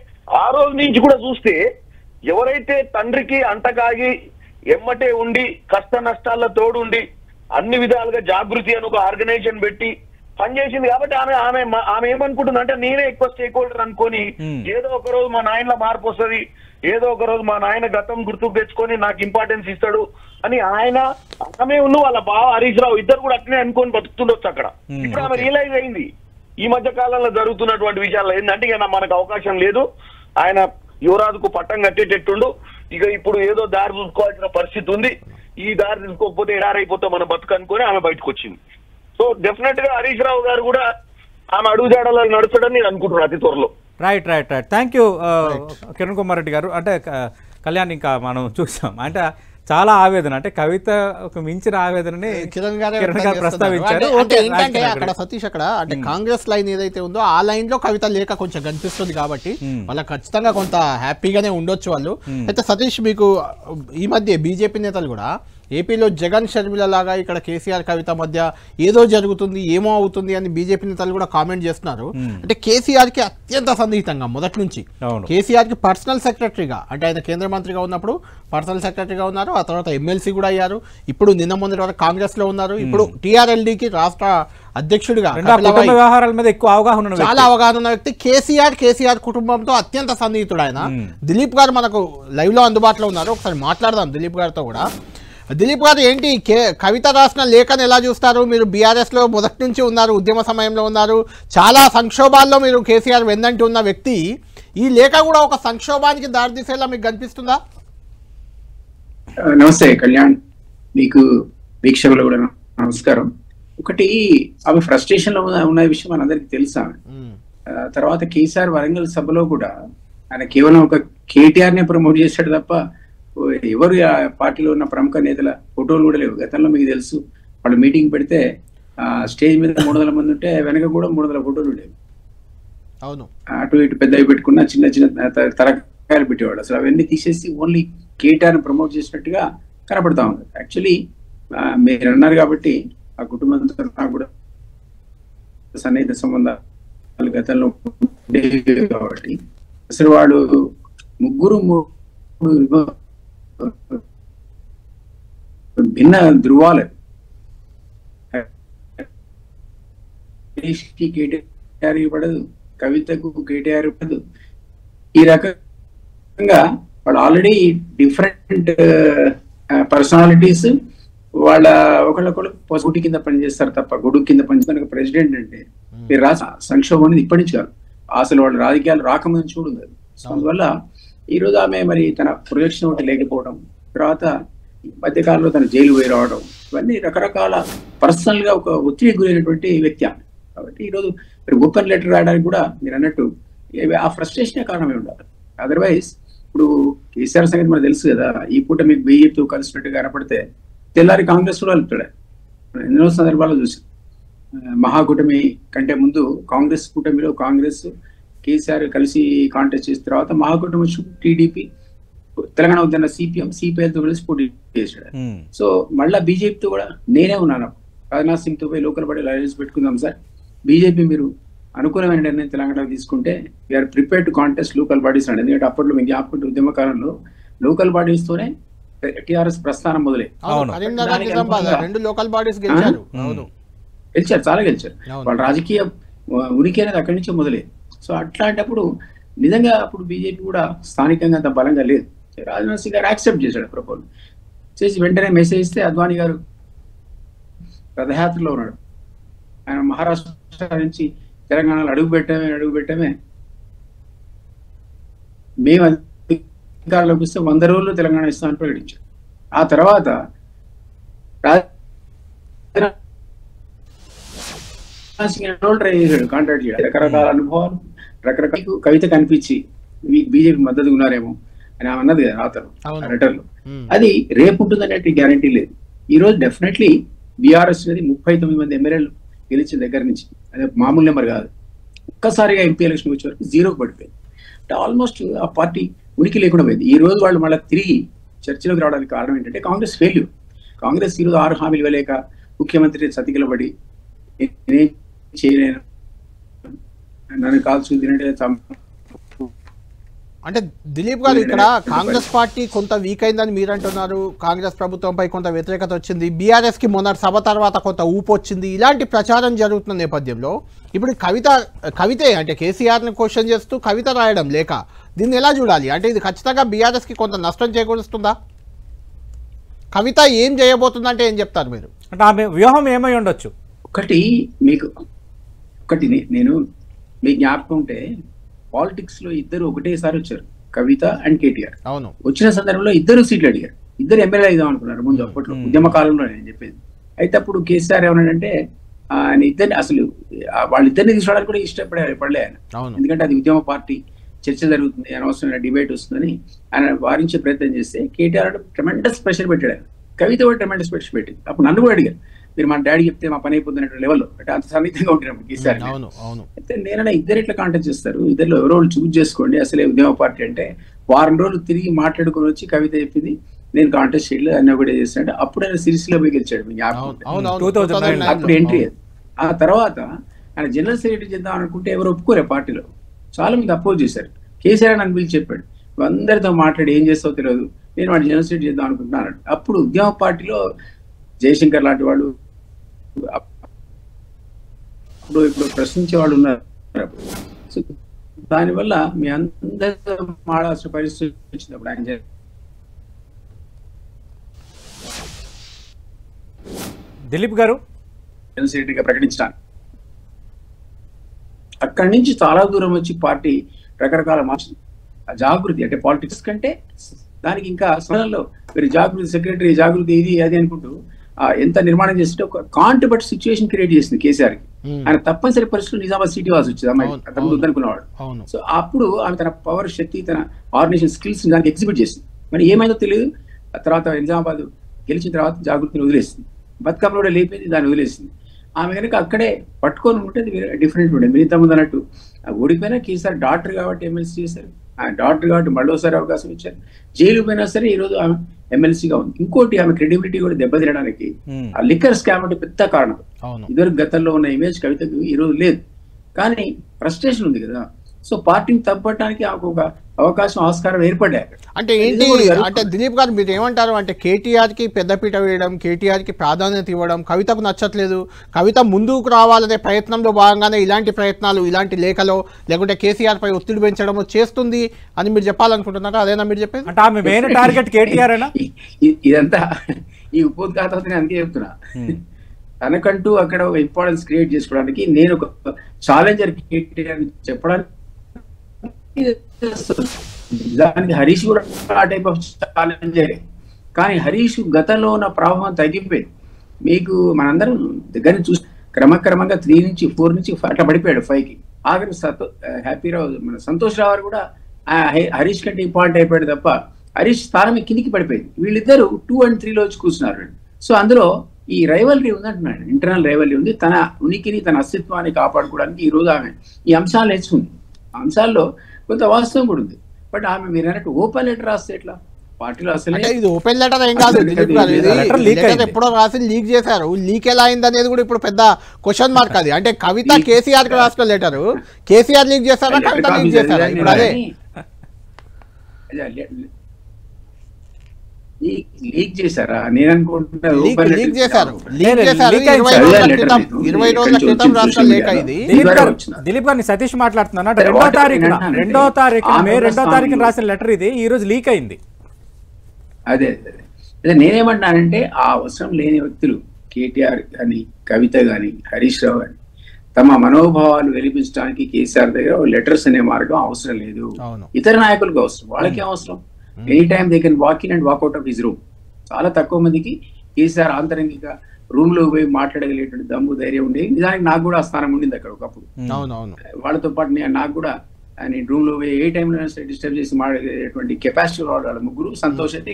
ఆ రోజు నుంచి కూడా చూస్తే ఎవరైతే తండ్రికి అంటకాగి ఎమ్మటే ఉండి కష్ట నష్టాల్లో తోడుండి అన్ని విధాలుగా జాగృతి అని ఒక ఆర్గనైజేషన్ పెట్టి పనిచేసింది కాబట్టి ఆమె ఏమనుకుంటుంది అంటే నేనే ఎక్కువ స్టేక్ హోల్డర్ అనుకొని ఏదో ఒక రోజు మా నాయనలో మార్పు వస్తుంది, ఏదో ఒక రోజు మా నాయన గతం గుర్తుకు తెచ్చుకొని నాకు ఇంపార్టెన్స్ ఇస్తాడు అని ఆమె వాళ్ళ బావ హరీష్ రావు ఇద్దరు కూడా అట్లనే అనుకొని బతుకుతుండొచ్చు అక్కడ. ఇప్పుడు ఆమె రియలైజ్ అయింది ఈ మధ్య కాలంలో జరుగుతున్నటువంటి విషయాల్లో ఏంటంటే ఇక మనకు అవకాశం లేదు, ఆయన యువరాజుకు పట్టం కట్టేటట్టుండు, ఇక ఇప్పుడు ఏదో దారి చూసుకోవాల్సిన పరిస్థితి ఉంది, ఈ దారి తీసుకోకపోతే ఎడారైపోతే మన బతుకు అనుకొని ఆమె బయటకు వచ్చింది. సో డెఫినెట్ గా హరీష్ రావు గారు కూడా ఆమె అడుగుజాడలో నడుస్తాడని నేను అనుకుంటున్నాను అతి త్వరలో. Right right right thank you Kiran Kumar Reddy గారు. అంటే కళ్యాణ్ ఇంకా మనం చూసాం అంటే చాలా ఆవేదన, అంటే కవితకు మించిన ఆవేదనని కిరణ్ గారు ప్రస్తావించారు. ఏంటంటే అక్కడ సతీష్ అక్కడ అంటే కాంగ్రెస్ లైన్ ఏదైతే ఉందో ఆ లైన్ లో కవిత లేక కొంచెం కనిపిస్తుంది కాబట్టి వాళ్ళకి ఖచ్చితంగా కొంత హ్యాపీగానే ఉండొచ్చు వాళ్ళు. అయితే సతీష్ మీకు ఈ మధ్య బీజేపీ నేతలు కూడా ఏపీలో జగన్ షర్మిల లాగా ఇక్కడ కేసీఆర్ కవిత మధ్య ఏదో జరుగుతుంది ఏమో అవుతుంది అని బీజేపీ నేతలు కూడా కామెంట్ చేస్తున్నారు. అంటే కేసీఆర్ కి అత్యంత సన్నిహితంగా మొదటి నుంచి కేసీఆర్ కి పర్సనల్ సెక్రటరీగా, అంటే ఆయన కేంద్ర మంత్రిగా ఉన్నప్పుడు పర్సనల్ సెక్రటరీగా ఉన్నారు, ఆ తర్వాత ఎమ్మెల్సీ కూడా అయ్యారు, ఇప్పుడు నిన్న మొన్నటి వరకు కాంగ్రెస్ లో ఉన్నారు, ఇప్పుడు టీఆర్ఎల్డీకి రాష్ట్ర అధ్యక్షుడిగా వ్యవహారాల మీద ఎక్కువ అవగాహన చాలా అవగాహన ఉన్న వ్యక్తి కేసీఆర్ కుటుంబంతో అత్యంత సన్నిహితుడు ఆయన. దిలీప్ గారు మనకు లైవ్ లో అందుబాటులో ఉన్నారు, ఒకసారి మాట్లాడదాం దిలీప్ గారితో కూడా. దిలీప్ గారు ఏంటి కవిత రాసిన లేఖను ఎలా చూస్తారు? మీరు బీఆర్ఎస్ లో మొదటి నుంచి ఉన్నారు, ఉద్యమ సమయంలో ఉన్నారు, చాలా సంక్షోభాల్లో మీరు కేసీఆర్ వెన్నంటి ఉన్న వ్యక్తి, ఈ లేఖ కూడా ఒక సంక్షోభానికి దారితీసేలా మీకు కనిపిస్తుందా? నమస్తే కళ్యాణ్, మీకు వీక్షకులు కూడా నమస్కారం. ఒకటి ఆమె ఫ్రస్ట్రేషన్ లో ఉన్న విషయం మనందరికి తెలుసా. తర్వాత కేసీఆర్ వరంగల్ సభలో కూడా ఆయన కేవలం ఒక కేటీఆర్ నే ప్రమోట్ చేశాడు తప్ప ఎవరు ఆ పార్టీలో ఉన్న ప్రముఖ నేతల ఫోటోలు కూడా లేవు. గతంలో మీకు తెలుసు వాళ్ళు మీటింగ్ పెడితే స్టేజ్ మీద 300 మంది ఉంటే వెనక కూడా 300 ఫోటోలు ఉండేవి. అవును, అటు ఇటు పెద్దవి పెట్టుకున్న చిన్న చిన్న తరకాయలు పెట్టేవాడు. అసలు అవన్నీ తీసేసి ఓన్లీ కేటీఆర్ ప్రమోట్ చేసినట్టుగా కనపడతా ఉంది. యాక్చువల్లీ మీరు అన్నారు కాబట్టి ఆ కుటుంబంతో నాకు కూడా సన్నిహిత సంబంధాలు గతంలో ఉండేవి కాబట్టి అసలు వాడు ముగ్గురు భిన్న ధృవాలు, కేటీఆర్ పడదు, కవితకు కేటీఆర్ పడదు. ఈ రకంగా వాళ్ళు ఆల్రెడీ డిఫరెంట్ పర్సనాలిటీస్, వాళ్ళ ఒకళ్ళొకళ్ళు గుడి కింద పనిచేస్తారు తప్ప గొడుగు కింద పనిచేస్తారు. ప్రెసిడెంట్ అంటే మీరు రాష్ట్ర సంక్షోభం అనేది ఇప్పటి నుంచి కాదు, అసలు వాళ్ళ రాజకీయాలు రాకముందు చూడదు. సో అందువల్ల ఈ రోజు ఆమె మరి తన ప్రొజెక్షన్ ఒకటి లేకపోవడం, తర్వాత మధ్యకాలంలో తన జైలు పోయి రావడం, ఇవన్నీ రకరకాల పర్సనల్ గా ఒక ఒత్తిడి గురైనటువంటి వ్యక్తి ఆమె. కాబట్టి ఈరోజు మరి ఓపెన్ లెటర్ రాయడానికి కూడా మీరు అన్నట్టు ఆ ఫ్రస్ట్రేషనే కారణమే ఉండాలి. అదర్వైజ్ ఇప్పుడు కేసీఆర్ సంగతి మనకు తెలుసు కదా, ఈ పూట మీకు బీజేపీతో కలిసినట్టుగా కనపడితే తెల్లారి కాంగ్రెస్ కూడా వెళ్తాడు. ఎన్నో సందర్భాల్లో చూసాం. మహాకూటమి కంటే ముందు కాంగ్రెస్ కూటమిలో కాంగ్రెస్ కేసీఆర్ కలిసి కాంటెస్ట్ చేసిన తర్వాత మహాకూటమి వచ్చి టీడీపీ, తెలంగాణ ఉద్యమ సిపిఎల్తో కలిసి పోటీ చేశాడు. సో మళ్ళా బీజేపీతో కూడా నేనే ఉన్నాను. రాజ్నాథ్ సింగ్ తో పోయి లోకల్ బాడీ అలయన్స్ పెట్టుకుందాం సార్, బీజేపీ మీరు అనుకూలమైన నిర్ణయం తెలంగాణలో తీసుకుంటే we are prepared to contest local bodies అండి. ఎందుకంటే అప్పట్లో మీకు జ్ఞాపకం ఉద్యమ కాలంలో లోకల్ బాడీస్ తోనే టిఆర్ఎస్ ప్రస్థానం మొదలై గెలిచారు, చాలా గెలిచారు. వాళ్ళ రాజకీయ ఉనికి అనేది అక్కడి నుంచే మొదలైంది. సో అట్లాంటప్పుడు నిజంగా అప్పుడు బీజేపీ కూడా స్థానికంగా అంత బలంగా లేదు. రాజ్నాథ్ సింగ్ గారు యాక్సెప్ట్ చేశాడు ప్రపోజల్ చేసి, వెంటనే మెసేజ్ ఇస్తే అద్వానీ గారు రథయాత్రలో ఉన్నాడు. ఆయన మహారాష్ట్ర నుంచి తెలంగాణలో అడుగు పెట్టమే మేము అధికారంలోకి వస్తే 100 రోజుల్లో తెలంగాణ ఇస్తామని ప్రకటించారు. ఆ తర్వాత ట్రై చేశాడు కాంటాక్ట్ చేయడం, రకరకాల అనుభవాలు, రకరకాల కవిత కనిపించి బీజేపీ మద్దతు ఉన్నారేమో అని అన్నది కదా రాతలు లెటర్ లో. అది రేపు ఉంటుందనే గ్యారంటీ లేదు. ఈ రోజు డెఫినెట్లీ బీఆర్ఎస్ అనేది 39 మంది ఎమ్మెల్యేలు గెలిచిన దగ్గర నుంచి, అదే మామూలు నెంబర్ కాదు, ఒక్కసారిగా ఎంపీ ఎలక్షన్ వచ్చే వరకు 0కు పడిపోయింది. అంటే ఆల్మోస్ట్ ఆ పార్టీ ఉనికి లేకుండా పోయింది. ఈ రోజు వాళ్ళు మళ్ళీ తిరిగి చర్చలోకి రావడానికి కారణం ఏంటంటే కాంగ్రెస్ ఫెయిల్యూర్. కాంగ్రెస్ ఈరోజు 6 హామీలు ఇవ్వలేక ముఖ్యమంత్రి సతికిలబడి చేయలేను, నన్ను కాల్చు తినట్టు అంటే దిలీప్ గారు ఇక్కడ కాంగ్రెస్ పార్టీ కొంత వీక్ అయిందని మీరు అంటున్నారు, కాంగ్రెస్ ప్రభుత్వంపై కొంత వ్యతిరేకత వచ్చింది, బీఆర్ఎస్కి మొన్నటి సభ తర్వాత కొంత ఊపు వచ్చింది, ఇలాంటి ప్రచారం జరుగుతున్న నేపథ్యంలో ఇప్పుడు కవితే అంటే కేసీఆర్ని క్వశ్చన్ చేస్తూ కవిత రాయడం లేక దీన్ని ఎలా చూడాలి? అంటే ఇది ఖచ్చితంగా బీఆర్ఎస్కి కొంత నష్టం చేకూరుస్తుందా? కవిత ఏం చేయబోతుందంటే ఏం చెప్తారు మీరు? అంటే ఆమె వ్యూహం ఏమై ఉండొచ్చు? నేను మీ జ్ఞాపకం ఉంటే పాలిటిక్స్ లో ఇద్దరు ఒకటేసారి వచ్చారు, కవిత అండ్ కేటీఆర్. అవును, వచ్చిన సందర్భంలో ఇద్దరు సీట్లు అడిగారు, ఇద్దరు ఎమ్మెల్యే అయిదాం అనుకున్నారు ముందు అప్పట్లో ఉద్యమ కాలంలో నేను చెప్పేది. అయితే అప్పుడు కేసీఆర్ ఏమన్నాడంటే ఆయన ఇద్దరిని అసలు వాళ్ళిద్దరిని తీసుకోవడానికి కూడా ఇష్టపడలే ఆయన. ఎందుకంటే అది ఉద్యమ పార్టీ, చర్చ జరుగుతుంది, అనవసరమైన డిబేట్ వస్తుందని ఆయన వారించే ప్రయత్నం చేస్తే కేటీఆర్ ట్రెమెండస్ ప్రెషర్ పెట్టాడు ఆయన. కవిత కూడా ట్రెమెండస్ ప్రెషర్ పెట్టింది. అప్పుడు నన్ను కూడా అడిగారు, మీరు మా డాడీ చెప్తే మా పని అయిపోతున్న లెవెల్లో అంటే అంత సన్నిహితంగా ఉంటున్నాం కేసీఆర్. అయితే నేనైనా ఇద్దరు ఎట్లా కాంటాక్ట్ చేస్తారు, ఇద్దరు ఎవరో చూజ్ చేసుకోండి, అసలే ఉద్యమ పార్టీ అంటే వారం రోజులు తిరిగి మాట్లాడుకొని వచ్చి కవిత చెప్పింది నేను కాంటాక్ట్ చేయలేదు అన్న కూడా చేస్తాడు. అప్పుడు ఆయన సిరిసిలో పోయి గెలిచాడు, మీకు అప్పుడు ఎంట్రీ. ఆ తర్వాత ఆయన జనరల్ సెక్రటరీ చేద్దాం అనుకుంటే ఎవరు ఒప్పుకోలే పార్టీలో, చాలా మంది అపోజ్ చేశారు. కేసీఆర్ నన్ను పిలిచి చెప్పాడు, అందరితో మాట్లాడి ఏం చేస్తావో తెలియదు, నేను వాడు జనరల్ సెక్రటరీ చేద్దాం అనుకుంటున్నాను. అప్పుడు ఉద్యమ పార్టీలో జయశంకర్ లాంటి వాళ్ళు ఇప్పుడు ప్రశ్నించే వాళ్ళు ఉన్నారు. సో దానివల్ల మీ అందరితో మాడాల్సిన పరిస్థితి వచ్చినప్పుడు ఆయన దిలీప్ గారు జనరల్ సెక్రటరీగా ప్రకటించడానికి అక్కడి నుంచి చాలా దూరం వచ్చి పార్టీ రకరకాల జాగృతి అంటే పాలిటిక్స్ కంటే దానికి ఇంకా సమయంలో మీరు జాగృతి సెక్రటరీ, జాగృతి ఇది అది అనుకుంటూ ఎంత నిర్మాణం చేస్తుంటే ఒక కాంట్రవర్ట్ సిచ్యువేషన్ క్రియేట్ చేసింది కేసీఆర్ కి. ఆయన తప్పనిసరి పరిస్థితులు నిజామాబాద్ సిటీ వాసి వచ్చేది అమ్మాయి అంతకుముందు వద్దనుకున్నవాడు. సో అప్పుడు ఆమె తన పవర్, శక్తి, తన ఆర్గనైజేషన్ స్కిల్స్ దానికి ఎగ్జిబిట్ చేసింది. మరి ఏమైందో తెలియదు. ఆ తర్వాత నిజామాబాద్ గెలిచిన తర్వాత జాగృతిని వదిలేసింది, బతుకమ్మ కూడా లేపింది, దాన్ని వదిలేసింది. ఆమె కనుక అక్కడే పట్టుకొని ఉంటే డిఫరెంట్ ఉండేది. మిగతా ముందు అన్నట్టు ఓడిపోయినా కేసీఆర్ డాక్టర్ కాబట్టి ఎమ్మెల్సీ చేశారు, ఆయన డాక్టర్ కాబట్టి మళ్ళీసారి అవకాశం ఇచ్చారు. జైలు పోయినా సరే ఈ రోజు ఆమె ఎమ్మెల్సీగా ఉంది. ఇంకోటి ఆమె క్రెడిబిలిటీ కూడా దెబ్బతినడానికి ఆ లిక్కర్ స్కామ్ అంటే పెద్ద కారణం. ఇదివరకు గతంలో ఉన్న ఇమేజ్ కవితకు ఈ రోజు లేదు, కానీ ఫ్రస్ట్రేషన్ ఉంది కదా. సో పార్టీని తప్పడానికి ఒక అవకాశం, ఆస్కారం ఏర్పడ్డాయి. అంటే ఏంటి అంటే దిలీప్ గారు మీరు ఏమంటారు అంటే కేటీఆర్కి పెద్దపీట వేయడం, కేటీఆర్కి ప్రాధాన్యత ఇవ్వడం కవితకు నచ్చట్లేదు, కవిత ముందుకు రావాలనే ప్రయత్నంలో భాగంగానే ఇలాంటి ప్రయత్నాలు, ఇలాంటి లేఖలో లేకుంటే కేసీఆర్ పై ఒత్తిడి పెంచడం చేస్తుంది అని మీరు చెప్పాలనుకుంటున్నారా? అదేనా మీరు చెప్పేది? అంటే ఆమె మెయిన్ టార్గెట్ కేటీఆర్ అయినా ఇదంతా ఈ ఉపోద్ఘాతం అందుకే చెప్తున్నా. తనకంటూ అక్కడ ఒక ఇంపార్టెన్స్ క్రియేట్ చేసుకోవడానికి నేను ఒక ఛాలెంజర్ కేటీఆర్ చెప్పడానికి దానికి హరీష్ కూడా ఆ టైప్ ఆఫ్ ఛాలెంజరే. కానీ హరీష్ గతంలో ఉన్న ప్రభావం తగ్గిపోయింది. మీకు మనందరం దగ్గర చూసి క్రమక్రమంగా 3 నుంచి 4 నుంచి అట్లా పడిపోయాడు 5కి. ఆఖరి హ్యాపీరావు మన సంతోష్ రావు కూడా హరీష్ కంటే ఇంపార్టెంట్ అయిపోయాడు తప్ప హరీష్ స్థానం కిందికి పడిపోయింది. వీళ్ళిద్దరు 2 and 3లో వచ్చి కూర్చున్నారు. సో అందులో ఈ రైవలరీ ఉందంటున్నాడు, ఇంటర్నల్ రైవలరీ ఉంది. తన ఉనికిని, తన అస్తిత్వాన్ని కాపాడుకోవడానికి ఈ రోజు ఆమె ఈ అంశాలు నేర్చుకుంది. అంశాల్లో కొంత వాస్తవం కూడా ఉంది. బట్ ఆమె మీరు అన్నట్టు ఓపెన్ లెటర్ రాస్తే ఎట్లా? పార్టీలో అసలు ఇది ఓపెన్ లెటర్ ఏం కాదు, ఎప్పుడో రాసి లీక్ చేశారు. లీక్ ఎలా అయింది అనేది కూడా ఇప్పుడు పెద్ద క్వశ్చన్ మార్క్. అది అంటే కవిత కేసీఆర్ కి రాసిన లెటర్ కేసీఆర్ లీక్ చేశారా, కవిత లీక్ చేశారా? ఇప్పుడు అదే లీక్ చేశారా? నేను అనుకుంటున్నా లీక్ చేశారు. 20 రోజుల క్రితం రాష్ట్ర లేఖ ఇది. దిలీప్ గారిని సతీష్ మాట్లాడుతున్నా. 2వ తారీఖున మే 2వ తారీఖున రాసిన లెటర్ ఇది ఈ రోజు లీక్ అయింది. అదే నేనేమంటున్నానంటే ఆ అవసరం లేని వ్యక్తులు కేటీఆర్ కానీ, కవిత కానీ, హరీష్ రావు కానీ తమ మనోభావాలు వెలిపించడానికి కేసీఆర్ దగ్గర లెటర్స్ అనే మార్గం అవసరం లేదు. ఇతర నాయకులకు అవసరం, వాళ్ళకి అవసరం. Any time they can walk in and walk out of his room. చాలా తక్కువ మందికి కేసీఆర్ ఆంతరంగిక రూమ్ లో పోయి మాట్లాడగలిగేటువంటి దమ్ము, ధైర్యం ఉండేది. నిజానికి నాకు కూడా ఆ స్థానం ఉండింది అక్కడ ఒకప్పుడు. వాళ్ళతో పాటు నాకు కూడా నేను రూమ్ లో పోయి ఏ టైంలో డిస్టర్బ్ చేసి మాట్లాడేటువంటి కెపాసిటీ వాళ్ళ ముగ్గురు. సంతోష్ అయితే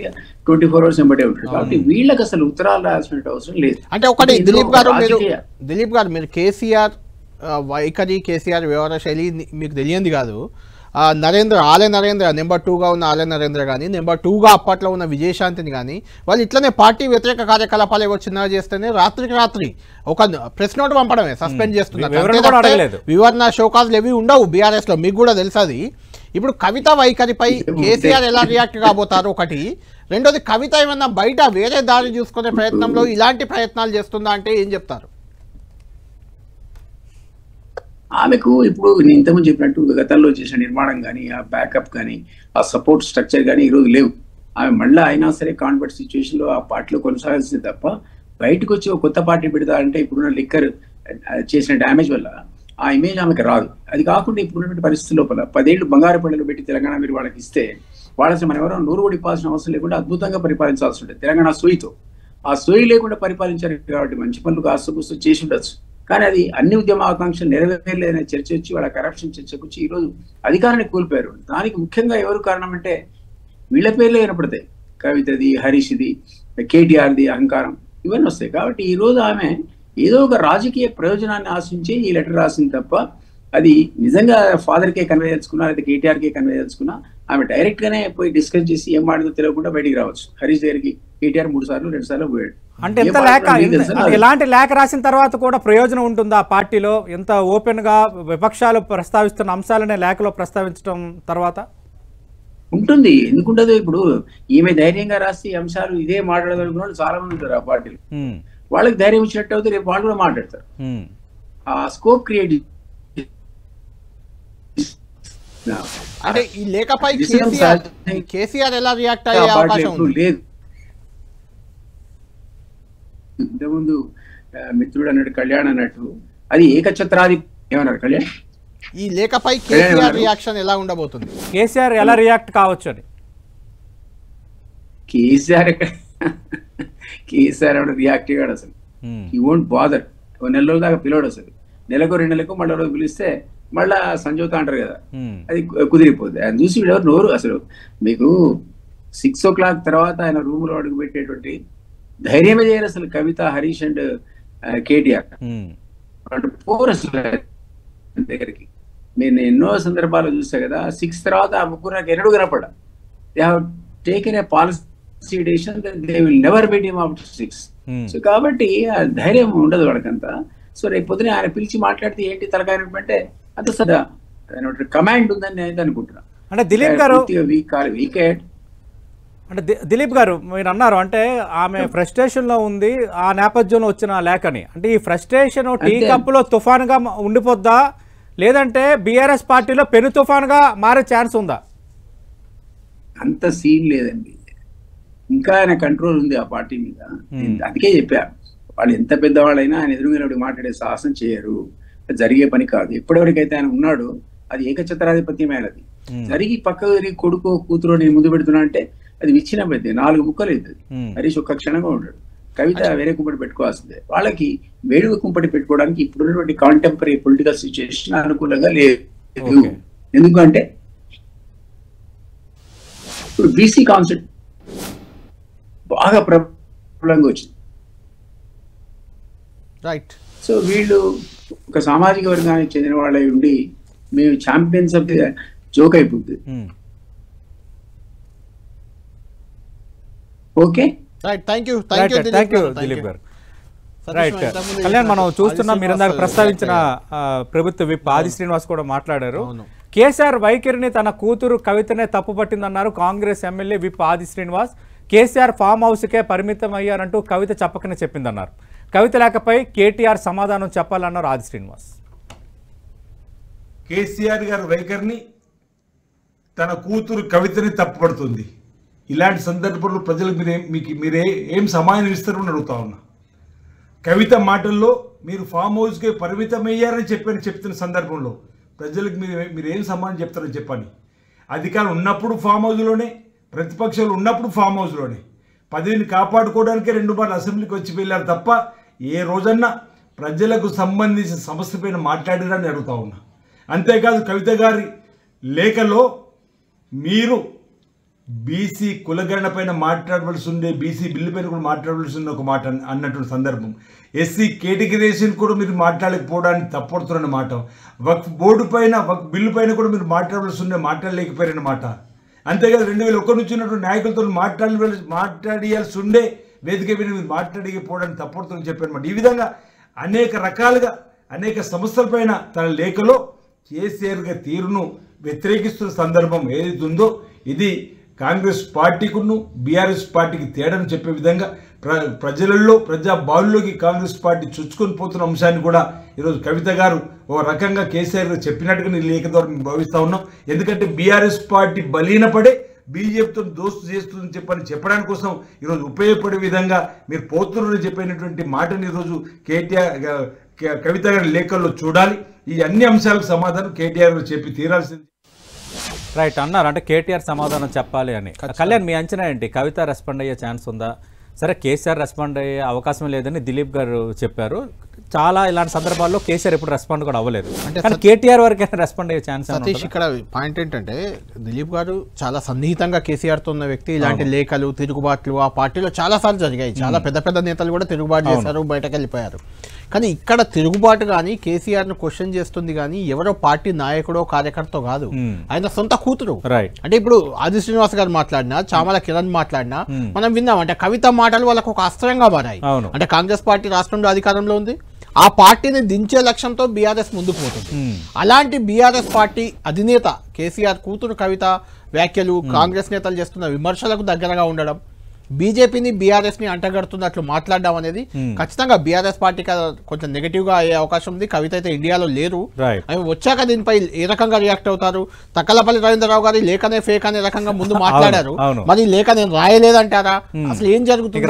24 hours వెంబడే ఉంటాడు. కాబట్టి వీళ్ళకి అసలు ఉత్తరాలు రాయాల్సిన అవసరం లేదు. అంటే ఒకటి దిలీప్ గారు మీరు కేసీఆర్ వైఖరి, కేసీఆర్ వ్యవహార శైలి మీకు తెలియంది కాదు. ఆలయ నరేంద్ర నెంబర్ 2గా ఉన్న ఆలయ నరేంద్ర కానీ, నెంబర్ 2గా అప్పట్లో ఉన్న విజయశాంతిని కానీ వాళ్ళు ఇట్లనే పార్టీ వ్యతిరేక కార్యకలాపాలు ఏవో చిన్నగా చేస్తేనే రాత్రికి రాత్రి ఒక ప్రెస్ నోట్ పంపడమే, సస్పెండ్ చేస్తున్నారు. వివరణ షోకాజులు ఏవి ఉండవు బీఆర్ఎస్ లో, మీకు కూడా తెలుసు అది. ఇప్పుడు కవిత వైఖరిపై కేసీఆర్ ఎలా రియాక్ట్ కాబోతారు ఒకటి, రెండోది కవిత ఏమన్నా బయట వేరే దారి చూసుకునే ప్రయత్నంలో ఇలాంటి ప్రయత్నాలు చేస్తుందా అంటే ఏం చెప్తారు? ఆమెకు ఇప్పుడు నేను ఇంతకుముందు చెప్పినట్టు గతంలో చేసిన నిర్మాణం కానీ ఆ బ్యాకప్ కానీ ఆ సపోర్ట్ స్ట్రక్చర్ కానీ ఈరోజు లేవు. ఆమె మళ్ళీ అయినా సరే కాన్వర్ట్ సిచ్యువేషన్ లో ఆ పార్టీలో కొనసాగాల్సింది తప్ప బయటకు వచ్చి ఒక కొత్త పార్టీ పెడతా అంటే ఇప్పుడున్న లిక్కర్ చేసిన డ్యామేజ్ వల్ల ఆ ఇమేజ్ ఆమెకు రాదు. అది కాకుండా ఇప్పుడున్నటువంటి పరిస్థితి లోపల 10 ఏళ్ళు బంగారు పళ్ళలు పెట్టి తెలంగాణ మీరు వాళ్ళకి ఇస్తే వాళ్ళకి మనం ఎవరో నూరు కూడా ఇవ్వాల్సిన అవసరం లేకుండా అద్భుతంగా పరిపాలించాల్సి ఉంటుంది. తెలంగాణ సోయితో ఆ సోయి లేకుండా పరిపాలించారు కాబట్టి మంచి పనులు కాస్తూ చేసి ఉండొచ్చు. కానీ అది అన్ని ఉద్యమ ఆకాంక్షలు నెరవేరలేదనే చర్చ వచ్చి వాళ్ళ కరప్షన్ చర్చకు వచ్చి ఈరోజు అధికారాన్ని కోల్పోయారు. దానికి ముఖ్యంగా ఎవరు కారణం అంటే వీళ్ళ పేర్లే వినపడతాయి. కవితది, హరీష్ది, కేటీఆర్ది అహంకారం ఇవన్నీ వస్తాయి. కాబట్టి ఈ రోజు ఆమె ఏదో ఒక రాజకీయ ప్రయోజనాన్ని ఆశించి ఈ లెటర్ రాసింది తప్ప అది నిజంగా ఫాదర్కే కన్వే చేసుకున్నా లేదా కేటీఆర్కే కన్వే చేసుకున్నా ఆమె డైరెక్ట్ గానే పోయి డిస్కస్ చేసి ఏం మాటదో తెలియకుండా బయటికి రావచ్చు. హరీష్ దగ్గరికి కేటీఆర్ 3 సార్లు 2 సార్లు పోయాడు. అంటే ఎంత లేఖ, ఇలాంటి లేఖ రాసిన తర్వాత కూడా ప్రయోజనం ఉంటుందా పార్టీలో? ఎంత ఓపెన్ గా విపక్షాలు ప్రస్తావిస్తున్న అంశాలనే లేఖలో ప్రస్తావించడం తర్వాత ఉంటుంది. ఎందుకుంటదో ఇప్పుడు ఈమె ధైర్యంగా రాసి అంశాలు ఇదే మాట్లాడదనుకున్న వాళ్ళు చాలా మంది ఉంటారు ఆ పార్టీలో. వాళ్ళకి ధైర్యం ఇచ్చినట్టు అవుతే రేపు వాళ్ళు కూడా మాట్లాడతారు. ఆ స్కోప్ క్రియేట్ అంటే ఈ లేఖపై కేసీఆర్ ఎలా రియాక్ట్ అయ్యే అవకాశం లేదు. ఇంతకుముందు మిత్రుడు అన్నట్టు కళ్యాణ్ అన్నట్టు అది ఏకఛత్రాది ఏమన్నారు కళ్యాణ్, ఈ లేఖపై కేసీఆర్ రియాక్షన్ ఎలా ఉండబోతుంది? కేసీఆర్ ఎలా రియాక్ట్ కావచ్చు అని కేసీఆర్ రియాక్ట్ అయ్యాడు అసలు. ఈ వోంట్ బాదర్. నెల రోజుల దాకా పిలవడు అసలు. నెలకు 2 నెలలకు మళ్ళీ రోజు పిలిస్తే మళ్ళా సంజోత అంటారు కదా, అది కుదిరిపోద్ది. ఆయన చూసి వీడెవరు నోరు అసలు. మీకు 6 o'clock తర్వాత ఆయన రూమ్ లో అడుగు పెట్టేటువంటి ధైర్యమే చేయరు అసలు కవిత, హరీష్ అండ్ కేటీఆర్. పోరు అసలు దగ్గరికి. నేను ఎన్నో సందర్భాలు చూసా కదా, 6 తర్వాత ఆ ముగ్గురు నాకు ఎన్నడూ కనపడ్డా. They have taken a policy decision that they will never meet him after 6. So కాబట్టి ఆ ధైర్యం ఉండదు వాడికంతా. సో రేపు పొద్దున ఆయన పిలిచి మాట్లాడితే ఏంటి తలకాయ అంటే అంత సదా కమాండ్ ఉందని నేను అనుకుంటున్నా. అంటే దిలీప్ గారు వీకెండ్ అంటే దిలీప్ గారు మీరు అన్నారు అంటే ఆమె ఫ్రస్ట్రేషన్ లో ఉంది, ఆ నేపథ్యంలో వచ్చిన లేఖని. అంటే ఈ ఫ్రస్ట్రేషన్ టీ కప్పులో తుఫానుగా ఉండిపోద్దా, లేదంటే బీఆర్ఎస్ పార్టీలో పెను తుఫానుగా మారే ఛాన్స్ ఉందా? అంత సీన్ లేదండి. ఇంకా ఆయన కంట్రోల్ ఉంది ఆ పార్టీ మీద. అందుకే చెప్పా, వాళ్ళు ఎంత పెద్దవాళ్ళైనా ఆయన ఎదురుగా మాట్లాడే సాహసం చేయరు. జరిగే పని కాదు. ఎప్పటివరకైతే ఆయన ఉన్నాడు అది ఏకఛత్రాధిపత్యమైనది. జరిగి పక్కకు తిరిగి కొడుకు కూతురు నేను ముందు పెడుతున్నా అంటే అది విచ్చిన పెద్ద 4 ముక్కలు అవుతుంది. హరీష్ ఒక్క క్షణంగా ఉంటాడు. కవిత వేరే కుంపటి పెట్టుకోవాల్సిందే. వాళ్ళకి వేడుక కుంపటి పెట్టుకోవడానికి ఇప్పుడున్నటువంటి కాంటెంపరీ పొలిటికల్ సిచ్యువేషన్ అనుకూలంగా లేదు. ఎందుకంటే ఇప్పుడు బీసీ కాన్సెప్ట్ బాగా ప్రబలంగా వచ్చింది. రైట్. సో వీళ్ళు ఒక సామాజిక వర్గానికి చెందిన వాళ్ళై ఉండి మేము ఛాంపియన్స్ ఆఫ్ ది జోక్ అయిపోతుంది. ఓకే, థ్యాంక్ యూ దిలీప్ గారు. రైట్ కళ్యాణ్, మనం చూస్తున్నాం మీరు ఇందాక ప్రస్తావించిన ప్రభుత్వ విప్ ఆది శ్రీనివాస్ కూడా మాట్లాడారు. కేసీఆర్ వైఖరిని తన కూతురు కవితనే తప్పు పట్టిందన్నారు కాంగ్రెస్ ఎమ్మెల్యే విప్ ఆది శ్రీనివాస్. కేసీఆర్ ఫామ్ హౌస్కే పరిమితం అయ్యారంటూ కవిత చెప్పకనే చెప్పిందన్నారు. కవిత లేఖపై కేటీఆర్ సమాధానం చెప్పాలన్నారు ఆది శ్రీనివాస్. కేసీఆర్ గారి వైఖరిని తన కూతురు కవితని తప్పుపడుతుంది. ఇలాంటి సందర్భంలో ప్రజలకు మీరే ఏం సమాధానం ఇస్తారని అడుగుతా ఉన్నా. కవిత మాటల్లో మీరు ఫామ్ హౌస్కే పరిమితమయ్యారని చెప్తున్న సందర్భంలో ప్రజలకు మీరు ఏం సమాధానం చెప్తారని చెప్పని. అధికారం ఉన్నప్పుడు ఫామ్ హౌస్లోనే, ప్రతిపక్షాలు ఉన్నప్పుడు ఫామ్ హౌస్లోనే. పదవిని కాపాడుకోవడానికే 2 మార్లు అసెంబ్లీకి వచ్చి వెళ్ళారు తప్ప ఏ రోజన్నా ప్రజలకు సంబంధించిన సమస్య పైన మాట్లాడారని అడుగుతా ఉన్నా. అంతేకాదు కవిత గారి లేఖలో మీరు బీసీ కులగణన పైన మాట్లాడవలసి ఉండే, బీసీ బిల్లు పైన కూడా మాట్లాడవలసి ఉండే ఒక మాట అన్నటువంటి సందర్భం. ఎస్సీ కేటగిరేషన్ కూడా మీరు మాట్లాడకపోవడానికి తప్పడుతున్న మాట. వక్ఫ్ బోర్డు పైన, వక్ఫ్ బిల్లు పైన కూడా మీరు మాట్లాడవలసి ఉండే, మాట్లాడలేకపోయారన్నమాట. అంతేకాదు 2001 నుంచి ఉన్నటువంటి నాయకులతో మాట్లాడియాల్సి ఉండే వేదిక మీద మీరు మాట్లాడకపోవడానికి తప్పడుతుందని చెప్పారన్నమాట. ఈ విధంగా అనేక రకాలుగా అనేక సమస్యలపైన తన లేఖలో కేసీఆర్ గారి తీరును వ్యతిరేకిస్తున్న సందర్భం ఏదైతే ఉందో ఇది కాంగ్రెస్ పార్టీకును బీఆర్ఎస్ పార్టీకి తేడాను చెప్పే విధంగా ప్రజలలో ప్రజా బాలులోకి కాంగ్రెస్ పార్టీ చొచ్చుకొని పోతున్న అంశాన్ని కూడా ఈరోజు కవిత గారు ఓ రకంగా కేసీఆర్ గారు చెప్పినట్టుగా నీ లేఖ ద్వారా మేము భావిస్తా ఉన్నాం. ఎందుకంటే బీఆర్ఎస్ పార్టీ బలీనపడే బీజేపీతో దోస్తు చేస్తుందని చెప్పడానికి కోసం ఈరోజు ఉపయోగపడే విధంగా మీరు పోతున్నారని చెప్పినటువంటి మాటని ఈరోజు కవిత గారి లేఖల్లో చూడాలి. ఈ అన్ని అంశాలకు సమాధానం కేటీఆర్ గారు చెప్పి తీరాల్సింది. రైట్ అన్నారు, అంటే కేటీఆర్ సమాధానం చెప్పాలి అని. కళ్యాణ్, మీ అంచనా ఏంటి? కవిత రెస్పాండ్ అయ్యే ఛాన్స్ ఉందా? సరే, కేసీఆర్ రెస్పాండ్ అయ్యే అవకాశం లేదని దిలీప్ గారు చెప్పారు. చాలా ఇలాంటి సందర్భాల్లో కేసీఆర్ ఎప్పుడు రెస్పాండ్ కూడా అవ్వలేదు, అంటే కేటీఆర్ వరకైనా రెస్పాండ్ అయ్యే ఛాన్స్. సతీష్, ఇక్కడ పాయింట్ ఏంటంటే దిలీప్ గారు చాలా సన్నిహితంగా కేసీఆర్తో ఉన్న వ్యక్తి. ఇలాంటి లేఖలు, తిరుగుబాట్లు ఆ పార్టీలో చాలా సార్లు జరిగాయి. చాలా పెద్ద పెద్ద నేతలు కూడా తిరుగుబాటు చేశారు, బయటకు వెళ్ళిపోయారు. కానీ ఇక్కడ తిరుగుబాటు కానీ కేసీఆర్ ను క్వశ్చన్ చేస్తుంది కానీ ఎవరో పార్టీ నాయకుడో కార్యకర్త కాదు, ఆయన సొంత కూతురు. అంటే ఇప్పుడు ఆది శ్రీనివాస్ గారు మాట్లాడినా, చామల కిరణ్ మాట్లాడినా మనం విన్నాం. అంటే కవిత మాటలు వాళ్ళకు ఒక అస్త్రంగా మారాయి. అంటే కాంగ్రెస్ పార్టీ రాష్ట్రంలో అధికారంలో ఉంది, ఆ పార్టీని దించే లక్ష్యంతో బీఆర్ఎస్ ముందుకు పోతుంది. అలాంటి బీఆర్ఎస్ పార్టీ అధినేత కేసీఆర్ కూతురు కవిత వ్యాఖ్యలు, కాంగ్రెస్ నేతలు చేస్తున్న విమర్శలకు దగ్గరగా ఉండడం, బీజేపీని బీఆర్ఎస్ ని అంటగడుతున్నట్లు మాట్లాడడం అనేది ఖచ్చితంగా బీఆర్ఎస్ పార్టీకి కొంచెం నెగటివ్ గా అయ్యే అవకాశం ఉంది. కవిత అయితే ఇండియాలో లేరు, అవి వచ్చాక దీనిపై ఏ రకంగా రియాక్ట్ అవుతారు? తక్కలపల్లి రవీంద్రరావు గారి లేఖనే ఫేక్ అనే రకంగా ముందు మాట్లాడారు, మరి లేఖ నేను రాయలేదంటారా? అసలు ఏం జరుగుతుంది?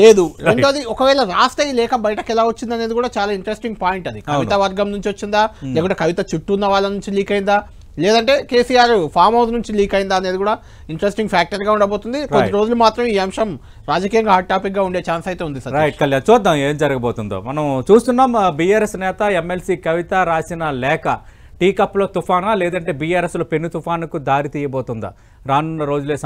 లేదు. రెండోది, ఒకవేళ రాస్తే ఈ లేఖ బయటకు ఎలా వచ్చింది అనేది కూడా చాలా ఇంట్రెస్టింగ్ పాయింట్. అది కవిత వర్గం నుంచి వచ్చిందా, లేకుంటే కవిత చుట్టూ ఉన్న వాళ్ళ నుంచి లీక్ అయిందా, లేదంటే కేసీఆర్ ఫామ్ హౌస్ నుంచి లీక్ అయిందా అనేది కూడా ఇంట్రెస్టింగ్ ఫ్యాక్టర్ గా ఉండబోతుంది. కొద్ది రోజులు మాత్రం ఈ అంశం రాజకీయంగా హాట్ టాపిక్ గా ఉండే ఛాన్స్ అయితే ఉంది. రైట్ కళ్యాణ్, చూద్దాం ఏం జరగబోతుందో. మనం చూస్తున్నాం బీఆర్ఎస్ నేత ఎమ్మెల్సీ కవిత రాసిన లేఖ టీ కప్ లో తుఫానా, లేదంటే బీఆర్ఎస్ లో పెను తుఫానుకు దారి తీయబోతుందా? రానున్న రోజులే